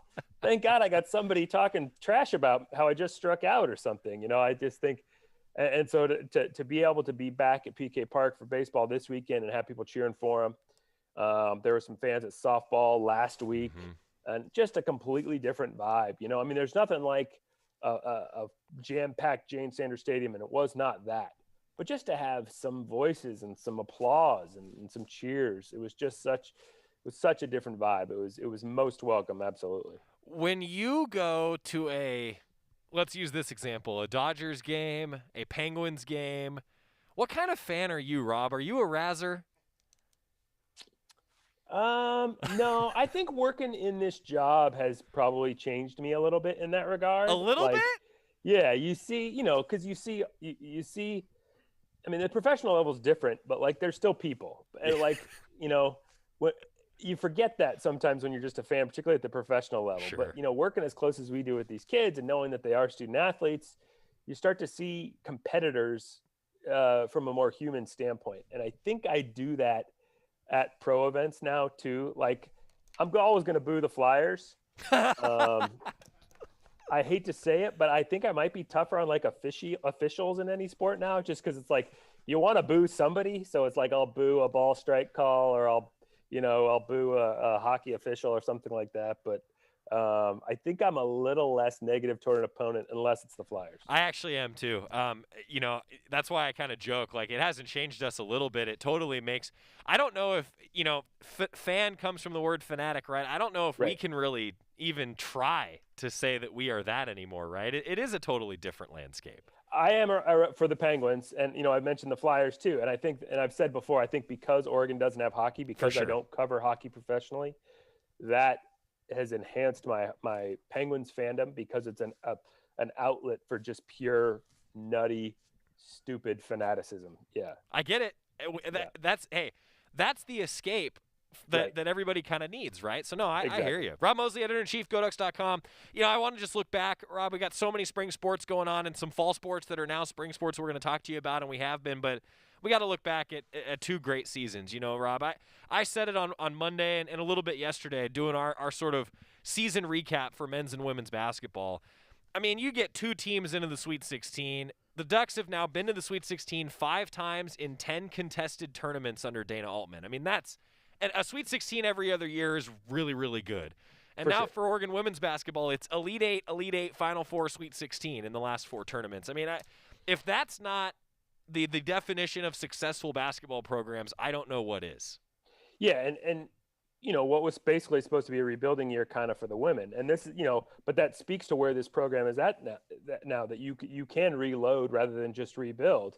thank God I got somebody talking trash about how I just struck out or something. I just think, and so to be able to be back at PK Park for baseball this weekend and have people cheering for them. There were some fans at softball last week. Mm-hmm. And just a completely different vibe. I mean, there's nothing like a jam-packed Jane Sanders Stadium, and it was not that. But just to have some voices and some applause and some cheers, it was such a different vibe. It was most welcome, absolutely. When you go to let's use this example, a Dodgers game, a Penguins game, what kind of fan are you, Rob? Are you a razzer? No, I think working in this job has probably changed me a little bit in that regard. A little bit? Yeah, you see, because you see, I mean, the professional level is different, but they're still people. And what you forget that sometimes when you're just a fan, particularly at the professional level. Sure. But, working as close as we do with these kids and knowing that they are student athletes, you start to see competitors from a more human standpoint. And I think I do that at pro events now too. I'm always going to boo the Flyers. I hate to say it, but I think I might be tougher on officials in any sport now, just because it's you want to boo somebody. So it's I'll boo a ball strike call, or I'll boo a hockey official or something like that. But I think I'm a little less negative toward an opponent unless it's the Flyers. I actually am too. That's why I kind of joke. It hasn't changed us a little bit. It totally makes – I don't know if, fan comes from the word fanatic, right? I don't know if we can really even try to say that we are that anymore, right? It is a totally different landscape. I am for the Penguins, and I mentioned the Flyers too. And I think, and I've said before, I think because Oregon doesn't have hockey, because I don't cover hockey professionally, that has enhanced my Penguins fandom, because it's an outlet for just pure nutty, stupid fanaticism. Yeah, I get it. That's the escape that everybody kind of needs, right? So, no, I hear you. Rob Moseley, editor-in-chief, GoDucks.com. I want to just look back. Rob, we got so many spring sports going on and some fall sports that are now spring sports we're going to talk to you about, and we have been, but we got to look back at 2 great seasons. Rob, I said it on Monday and a little bit yesterday doing our sort of season recap for men's and women's basketball. I mean, you get 2 teams into the Sweet 16. The Ducks have now been to the Sweet 16 5 times in 10 contested tournaments under Dana Altman. I mean, and a Sweet 16 every other year is really, really good. And for Oregon women's basketball, it's Elite 8, Final Four, Sweet 16 in the last 4 tournaments. I mean, if that's not the definition of successful basketball programs, I don't know what is. Yeah, and what was basically supposed to be a rebuilding year kind of for the women. And this is, but that speaks to where this program is at now that you can reload rather than just rebuild.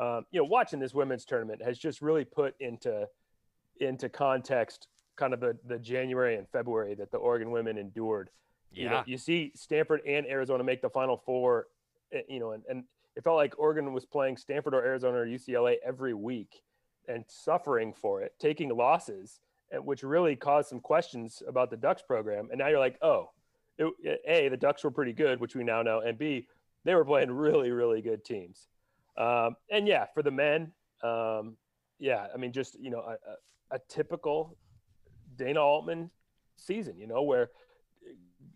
Watching this women's tournament has just really put into context kind of the January and February that the Oregon women endured. Yeah. You see Stanford and Arizona make the Final Four, and it felt like Oregon was playing Stanford or Arizona or UCLA every week and suffering for it, taking losses, which really caused some questions about the Ducks program. And now you're like, A, the Ducks were pretty good, which we now know, and B, they were playing really, really good teams. And yeah, for the men, I mean, just, a typical Dana Altman season, where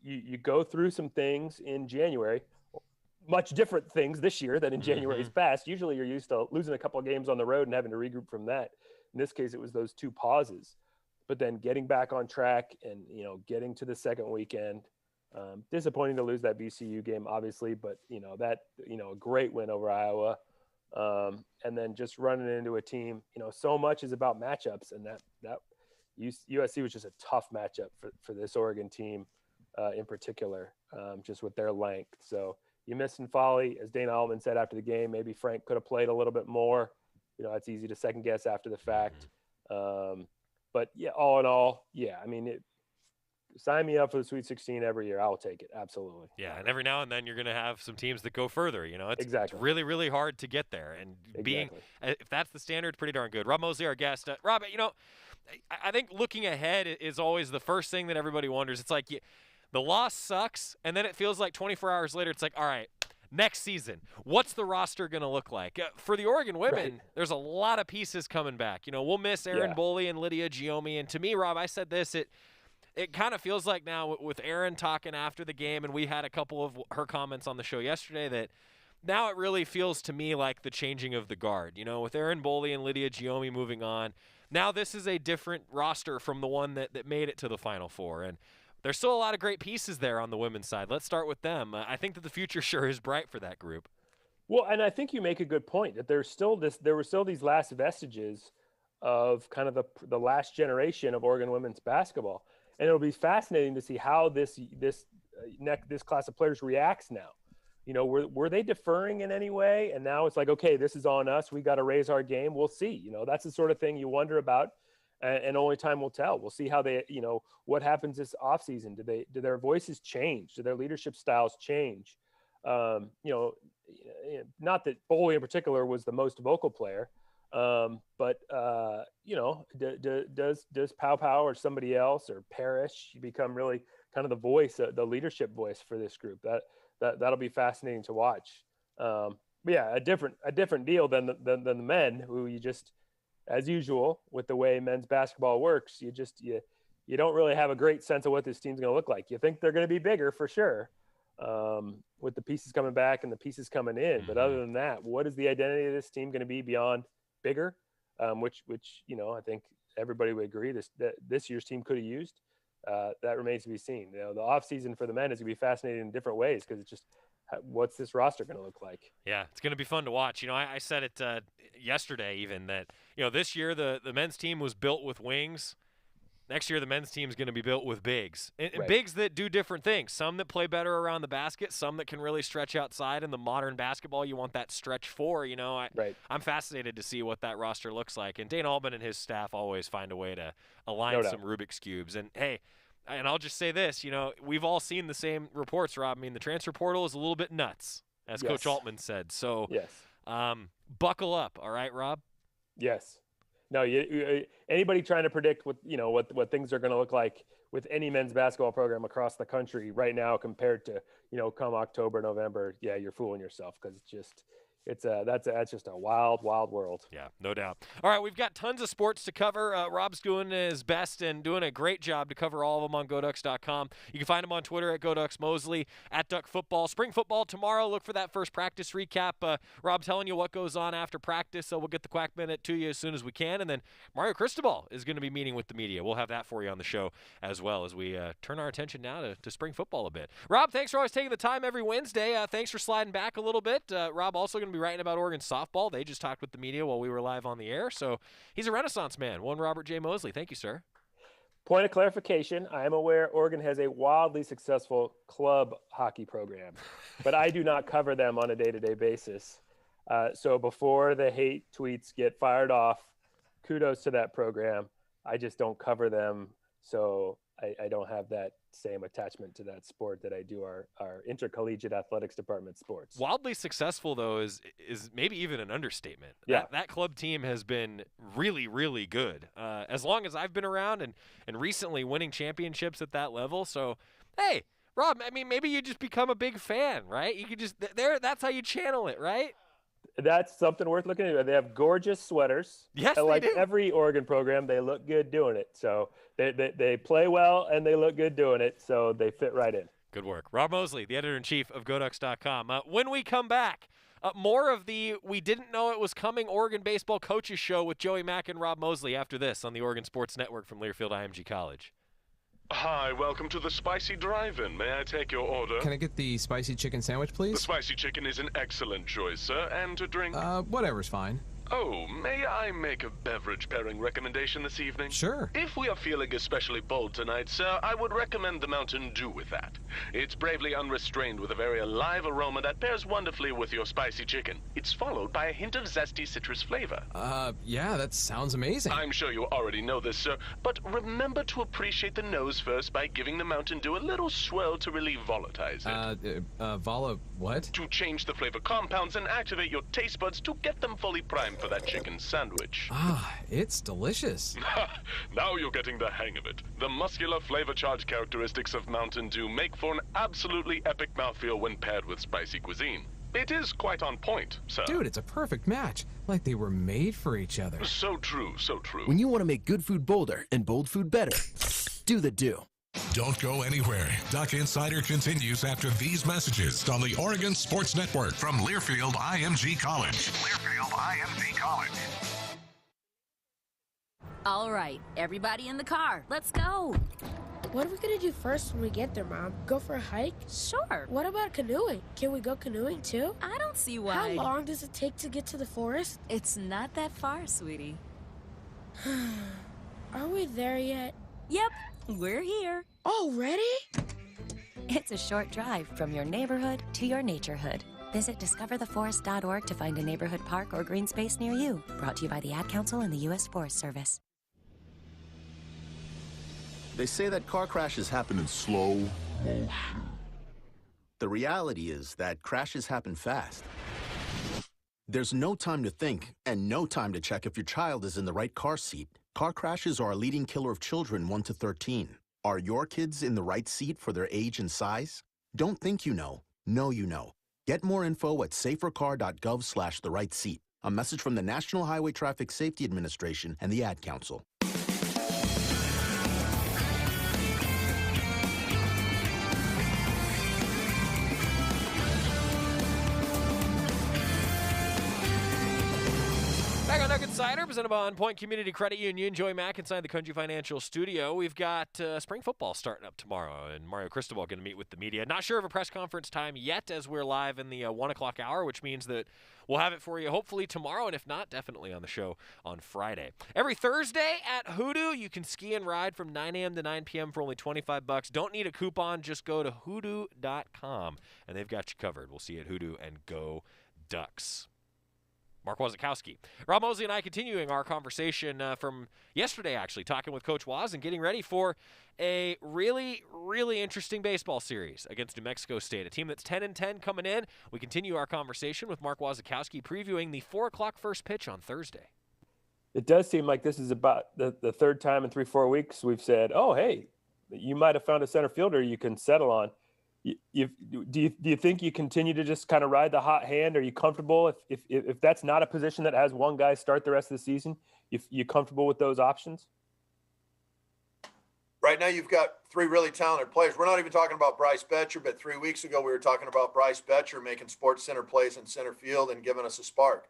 you go through some things in January, much different things this year than in January's past. Usually you're used to losing a couple of games on the road and having to regroup from that. In this case, it was those 2 pauses, but then getting back on track and, getting to the second weekend. Disappointing to lose that BCU game, obviously, but, a great win over Iowa. And then just running into a team, so much is about matchups, and that USC was just a tough matchup for this Oregon team in particular, just with their length. So you missed in Foley, as Dana Altman said after the game. Maybe Frank could have played a little bit more. It's easy to second guess after the fact. But yeah, all in all, I mean, sign me up for the Sweet 16 every year. I'll take it. Absolutely. Yeah, and every now and then you're going to have some teams that go further. It's exactly. really, really hard to get there. And if that's the standard, pretty darn good. Rob Moseley, our guest. Rob, I think looking ahead is always the first thing that everybody wonders. It's like the loss sucks, and then it feels like 24 hours later, it's like, all right, next season, what's the roster going to look like? For the Oregon women, there's a lot of pieces coming back. We'll miss Erin Boley and Lydia Giomi. And to me, Rob, I said this, it kind of feels like now with Erin talking after the game, and we had a couple of her comments on the show yesterday, that now it really feels to me like the changing of the guard. With Erin Boley and Lydia Giomi moving on, now this is a different roster from the one that made it to the Final Four. And there's still a lot of great pieces there on the women's side. Let's start with them. I think that the future sure is bright for that group. Well, and I think you make a good point that there were still these last vestiges of kind of the last generation of Oregon women's basketball. And it'll be fascinating to see how this class of players reacts now. Were they deferring in any way? And now it's like, okay, this is on us. We got to raise our game. We'll see. That's the sort of thing you wonder about, and only time will tell. We'll see how they, what happens this offseason. Do their voices change? Do their leadership styles change? Not that Boley in particular was the most vocal player, but does Pow Pow or somebody else or Parrish become really kind of the voice, the leadership voice for this group? That'll be fascinating to watch. But yeah, a different deal than the men, who you just, as usual with the way men's basketball works, you don't really have a great sense of what this team's going to look like. You think they're going to be bigger for sure, with the pieces coming back and the pieces coming in. But other than that, what is the identity of this team going to be beyond bigger? Which I think everybody would agree that this year's team could have used. That remains to be seen. The offseason for the men is going to be fascinating in different ways, because it's just, what's this roster going to look like? Yeah, it's going to be fun to watch. I said it yesterday even that, this year the men's team was built with wings. Next year the men's team is going to be built with bigs. And bigs that do different things. Some that play better around the basket, some that can really stretch outside. In the modern basketball, you want that stretch four. I'm fascinated to see what that roster looks like. And Dana Altman and his staff always find a way to align some Rubik's Cubes. And, hey, And I'll just say this, we've all seen the same reports, Rob. I mean, the transfer portal is a little bit nuts, as Coach Altman said. So buckle up, all right, Rob? Yes. No, anybody trying to predict what things are going to look like with any men's basketball program across the country right now compared to, come October, November, you're fooling yourself, because that's just a wild, wild world. Yeah, no doubt. All right, we've got tons of sports to cover. Rob's doing his best and doing a great job to cover all of them on GoDucks.com. You can find him on Twitter at GoDucks Mosley, at Duck Football. Spring football tomorrow. Look for that first practice recap. Rob telling you what goes on after practice, so we'll get the Quack Minute to you as soon as we can. And then Mario Cristobal is going to be meeting with the media. We'll have that for you on the show as well as we turn our attention now to spring football a bit. Rob, thanks for always taking the time every Wednesday. Thanks for sliding back a little bit. Rob also going to be writing about Oregon softball. They just talked with the media while we were live on the air. So he's a Renaissance man. One Robert J. Mosley. Thank you, sir. Point of clarification, I am aware Oregon has a wildly successful club hockey program, but I do not cover them on a day-to-day basis. So before the hate tweets get fired off, kudos to that program. I just don't cover them, so I don't have that same attachment to that sport that I do our intercollegiate athletics department sports. Wildly successful, though, is maybe even an understatement. Yeah. That club team has been really, really good as long as I've been around, and recently winning championships at that level. So, hey, Rob, I mean, maybe you just become a big fan, right? You could just that's how you channel it, right? That's something worth looking at. They have gorgeous sweaters. Yes, and like they do. Every Oregon program, they look good doing it. So they play well and they look good doing it. So they fit right in. Good work. Rob Moseley, the editor-in-chief of GoDucks.com. When we come back, more of the We Didn't Know It Was Coming Oregon Baseball Coaches Show with Joey Mack and Rob Moseley after this on the Oregon Sports Network from Learfield IMG College. Hi, welcome to the Spicy Drive-In. May I take your order? Can I get the spicy chicken sandwich, please? The spicy chicken is an excellent choice, sir. And to drink? Whatever's fine. Oh, may I make a beverage pairing recommendation this evening? Sure. If we are feeling especially bold tonight, sir, I would recommend the Mountain Dew with that. It's bravely unrestrained with a very alive aroma that pairs wonderfully with your spicy chicken. It's followed by a hint of zesty citrus flavor. Yeah, that sounds amazing. I'm sure you already know this, sir, but remember to appreciate the nose first by giving the Mountain Dew a little swirl to really volatilize it. What? To change the flavor compounds and activate your taste buds to get them fully primed for that chicken sandwich. It's delicious. Now you're getting the hang of it. The muscular flavor-charged characteristics of Mountain Dew make for an absolutely epic mouthfeel when paired with spicy cuisine. It is quite on point, sir. Dude, it's a perfect match. Like they were made for each other. So true, so true. When you want to make good food bolder and bold food better, do the Dew. Don't go anywhere. Duck Insider continues after these messages on the Oregon Sports Network from Learfield IMG College. Learfield IMG College. All right, everybody in the car. Let's go. What are we going to do first when we get there, Mom? Go for a hike? Sure. What about canoeing? Can we go canoeing, too? I don't see why. How long does it take to get to the forest? It's not that far, sweetie. Are we there yet? Yep, we're here. Already? It's a short drive from your neighborhood to your naturehood. Visit discovertheforest.org to find a neighborhood park or green space near you. Brought to you by the Ad Council and the U.S. Forest Service. They say that car crashes happen in slow motion. The reality is that crashes happen fast. There's no time to think and no time to check if your child is in the right car seat. Car crashes are a leading killer of children 1 to 13. Are your kids in the right seat for their age and size? Don't think you know. Know you know. Get more info at safercar.gov/the-right-seat. A message from the National Highway Traffic Safety Administration and the Ad Council. Back on Duck Insider, presented by On Point Community Credit Union. Joey Mack inside the Country Financial Studio. We've got spring football starting up tomorrow, and Mario Cristobal going to meet with the media. Not sure of a press conference time yet, as we're live in the 1 o'clock hour, which means that we'll have it for you hopefully tomorrow, and if not, definitely on the show on Friday. Every Thursday at Hoodoo, you can ski and ride from 9 a.m. to 9 p.m. for only $25. Don't need a coupon. Just go to hoodoo.com, and they've got you covered. We'll see you at Hoodoo, and go Ducks. Mark Wasikowski. Rob Moseley and I continuing our conversation from yesterday, actually, talking with Coach Waz and getting ready for a really, really interesting baseball series against New Mexico State, a team that's 10-10 coming in. We continue our conversation with Mark Wasikowski previewing the 4 o'clock first pitch on Thursday. It does seem like this is about the third time in 3-4 weeks we've said, oh, hey, you might have found a center fielder you can settle on. Do you think you continue to just kind of ride the hot hand? Are you comfortable if that's not a position that has one guy start the rest of the season? You comfortable with those options? Right now, you've got 3 really talented players. We're not even talking about Bryce Betcher, but 3 weeks ago, we were talking about Bryce Betcher making Sports Center plays in center field and giving us a spark.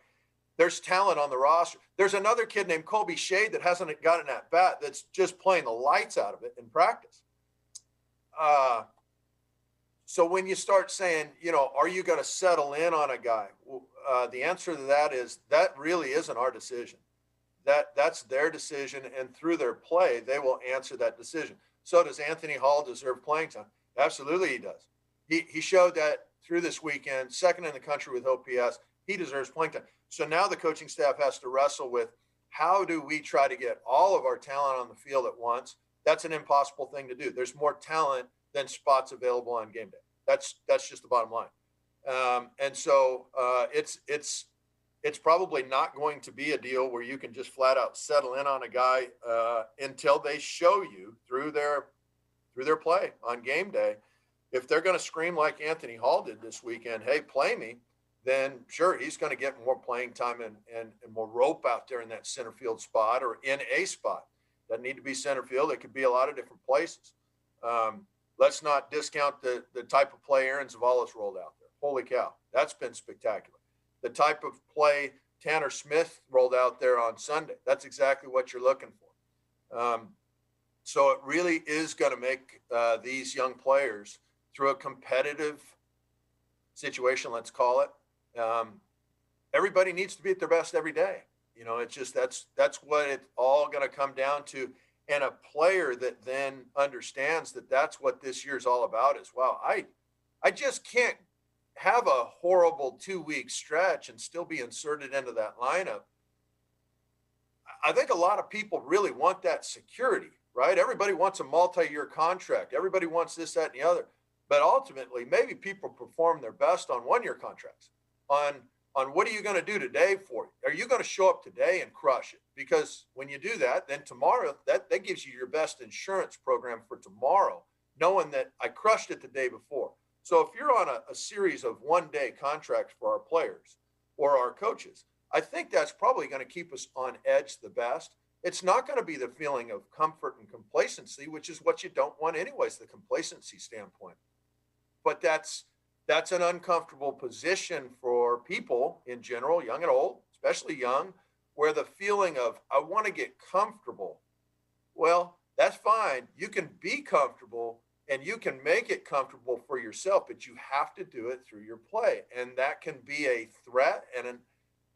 There's talent on the roster. There's another kid named Colby Shade that hasn't gotten at bat that's just playing the lights out of it in practice. So when you start saying, are you going to settle in on a guy? The answer to that is that really isn't our decision. That's their decision, and through their play, they will answer that decision. So does Anthony Hall deserve playing time? Absolutely he does. He showed that through this weekend, second in the country with OPS. He deserves playing time. So now the coaching staff has to wrestle with how do we try to get all of our talent on the field at once? That's an impossible thing to do. There's more talent than spots available on game day. That's just the bottom line. And so it's probably not going to be a deal where you can just flat out settle in on a guy until they show you through their play on game day. If they're going to scream like Anthony Hall did this weekend, hey, play me, then sure, he's going to get more playing time and more rope out there in that center field spot or in a spot. Doesn't need to be center field. It could be a lot of different places. Let's not discount the type of play Aaron Zavala's rolled out there. Holy cow, that's been spectacular. The type of play Tanner Smith rolled out there on Sunday, that's exactly what you're looking for. So it really is going to make these young players through a competitive situation, let's call it. Everybody needs to be at their best every day. It's just that's what it's all going to come down to. And a player that then understands that that's what this year's all about is, wow, I just can't have a horrible 2-week stretch and still be inserted into that lineup. I think a lot of people really want that security, right? Everybody wants a multi-year contract. Everybody wants this, that, and the other. But ultimately, maybe people perform their best on 1-year contracts, on what are you going to do today for you? Are you going to show up today and crush it? Because when you do that, then tomorrow, that gives you your best insurance program for tomorrow, knowing that I crushed it the day before. So if you're on a series of 1-day contracts for our players or our coaches, I think that's probably going to keep us on edge the best. It's not going to be the feeling of comfort and complacency, which is what you don't want anyways, the complacency standpoint. But that's an uncomfortable position for people in general, young and old, especially young, where the feeling of, I want to get comfortable. Well, that's fine. You can be comfortable and you can make it comfortable for yourself, but you have to do it through your play. And that can be a threat,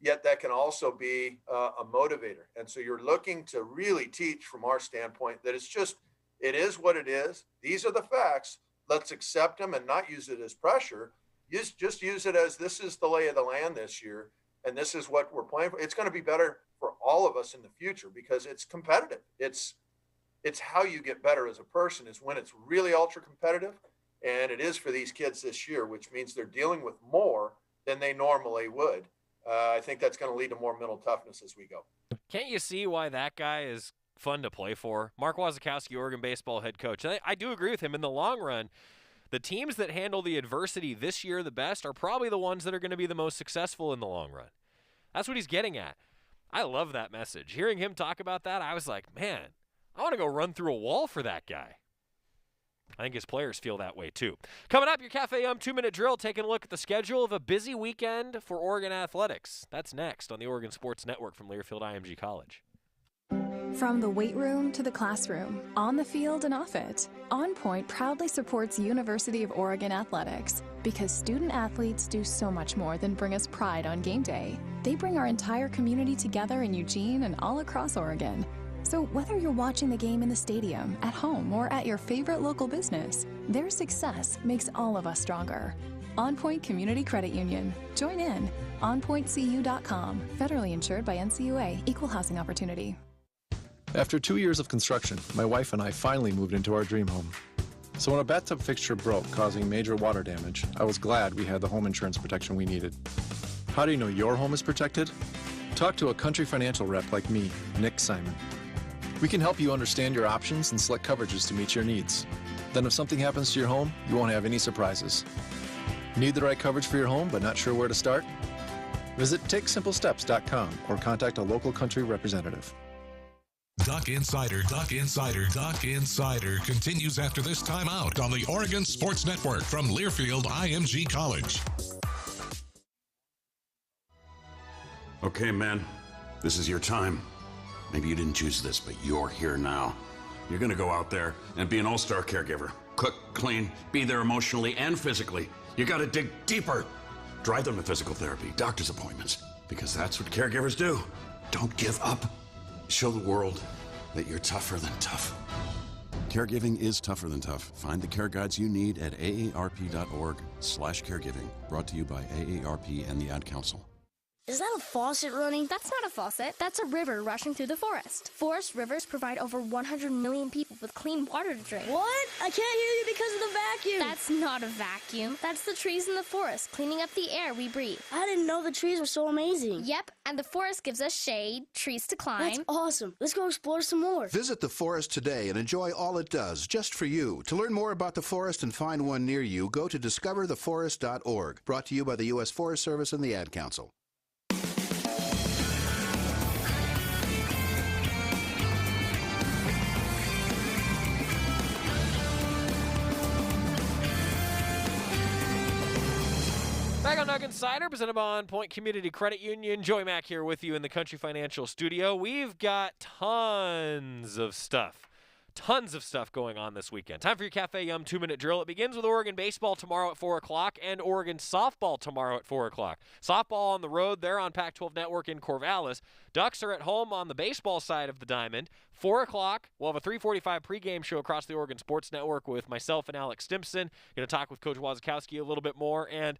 yet that can also be a motivator. And so you're looking to really teach from our standpoint that it is what it is. These are the facts. Let's accept them and not use it as pressure. Just use it as this is the lay of the land this year, and this is what we're playing for. It's going to be better for all of us in the future because it's competitive. It's how you get better as a person is when it's really ultra competitive, and it is for these kids this year, which means they're dealing with more than they normally would. I think that's going to lead to more mental toughness as we go. Can't you see why that guy is fun to play for? Mark Wasikowski, Oregon baseball head coach. I do agree with him. In the long run, the teams that handle the adversity this year the best are probably the ones that are going to be the most successful in the long run. That's what he's getting at. I love that message. Hearing him talk about that, I was like, man, I want to go run through a wall for that guy. I think his players feel that way too. Coming up, your Cafe 2-minute drill, taking a look at the schedule of a busy weekend for Oregon athletics. That's next on the Oregon Sports Network from Learfield IMG College. From the weight room to the classroom, on the field and off it, On Point proudly supports University of Oregon athletics because student athletes do so much more than bring us pride on game day. They bring our entire community together in Eugene and all across Oregon. So whether you're watching the game in the stadium, at home, or at your favorite local business, their success makes all of us stronger. On Point Community Credit Union. Join in. OnPointCU.com. Federally insured by NCUA. Equal housing opportunity. After 2 years of construction, my wife and I finally moved into our dream home. So when a bathtub fixture broke, causing major water damage, I was glad we had the home insurance protection we needed. How do you know your home is protected? Talk to a Country Financial rep like me, Nick Simon. We can help you understand your options and select coverages to meet your needs. Then if something happens to your home, you won't have any surprises. Need the right coverage for your home but not sure where to start? Visit TakeSimpleSteps.com or contact a local Country representative. Duck Insider continues after this timeout on the Oregon Sports Network from Learfield IMG College. Okay, man, this is your time. Maybe you didn't choose this, but you're here now. You're gonna go out there and be an all-star caregiver. Cook, clean, be there emotionally and physically. You gotta dig deeper. Drive them to physical therapy, doctor's appointments, because that's what caregivers do. Don't give up. Show the world that you're tougher than tough. Caregiving is tougher than tough. Find the care guides you need at aarp.org/caregiving. Brought to you by AARP and the Ad Council. Is that a faucet running? That's not a faucet. That's a river rushing through the forest. Forest rivers provide over 100 million people with clean water to drink. What? I can't hear you because of the vacuum. That's not a vacuum. That's the trees in the forest cleaning up the air we breathe. I didn't know the trees were so amazing. Yep, and the forest gives us shade, trees to climb. That's awesome. Let's go explore some more. Visit the forest today and enjoy all it does, just for you. To learn more about the forest and find one near you, go to discovertheforest.org. Brought to you by the U.S. Forest Service and the Ad Council. Back on Duck Insider, presented by On Point Community Credit Union. Joey Mack here with you in the Country Financial Studio. We've got tons of stuff going on this weekend. Time for your Cafe Yum 2-minute drill. It begins with Oregon baseball tomorrow at 4 o'clock and Oregon softball tomorrow at 4 o'clock. Softball on the road there on Pac-12 Network in Corvallis. Ducks are at home on the baseball side of the diamond. 4 o'clock, we'll have a 3:45 pregame show across the Oregon Sports Network with myself and Alex Stimpson. Going to talk with Coach Wasikowski a little bit more, and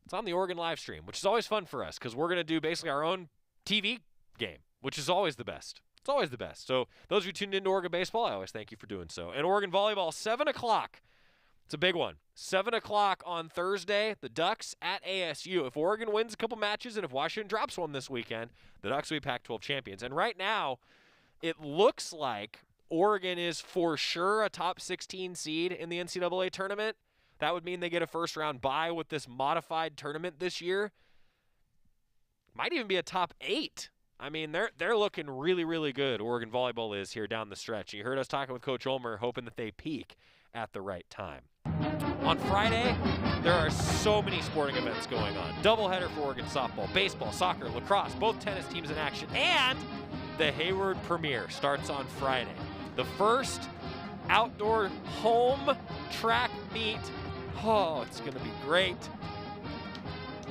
it's on the Oregon live stream, which is always fun for us because we're going to do basically our own TV game, which is always the best. It's always the best. So those of you tuned into Oregon baseball, I always thank you for doing so. And Oregon volleyball, 7 o'clock. It's a big one. 7 o'clock on Thursday, the Ducks at ASU. If Oregon wins a couple matches and if Washington drops one this weekend, the Ducks will be Pac-12 champions. And right now, it looks like Oregon is for sure a top 16 seed in the NCAA tournament. That would mean they get a first-round bye with this modified tournament this year. Might even be a top 8. I mean, they're looking really, really good, Oregon volleyball is here down the stretch. You heard us talking with Coach Ulmer, hoping that they peak at the right time. On Friday, there are so many sporting events going on. Doubleheader for Oregon softball, baseball, soccer, lacrosse, both tennis teams in action, and the Hayward Premiere starts on Friday. The first outdoor home track meet. Oh, it's going to be great.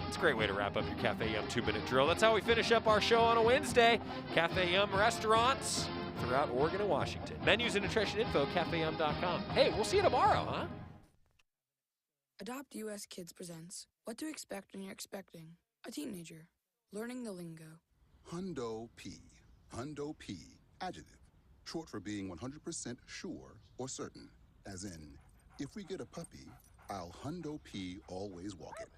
It's a great way to wrap up your Cafe Yum 2-minute drill. That's how we finish up our show on a Wednesday. Cafe Yum restaurants throughout Oregon and Washington. Menus and nutrition info, cafeyum.com. Hey, we'll see you tomorrow, huh? Adopt US Kids presents What to Expect When You're Expecting a Teenager. Learning the lingo. Hundo P. Hundo P. Adjective. Short for being 100% sure or certain. As in, if we get a puppy, I'll Hundo P always walk it.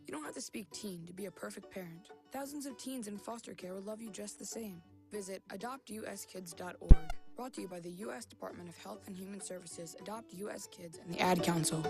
You don't have to speak teen to be a perfect parent. Thousands of teens in foster care will love you just the same. Visit adoptuskids.org. Brought to you by the U.S. Department of Health and Human Services, Adopt U.S. Kids, and the Ad Council.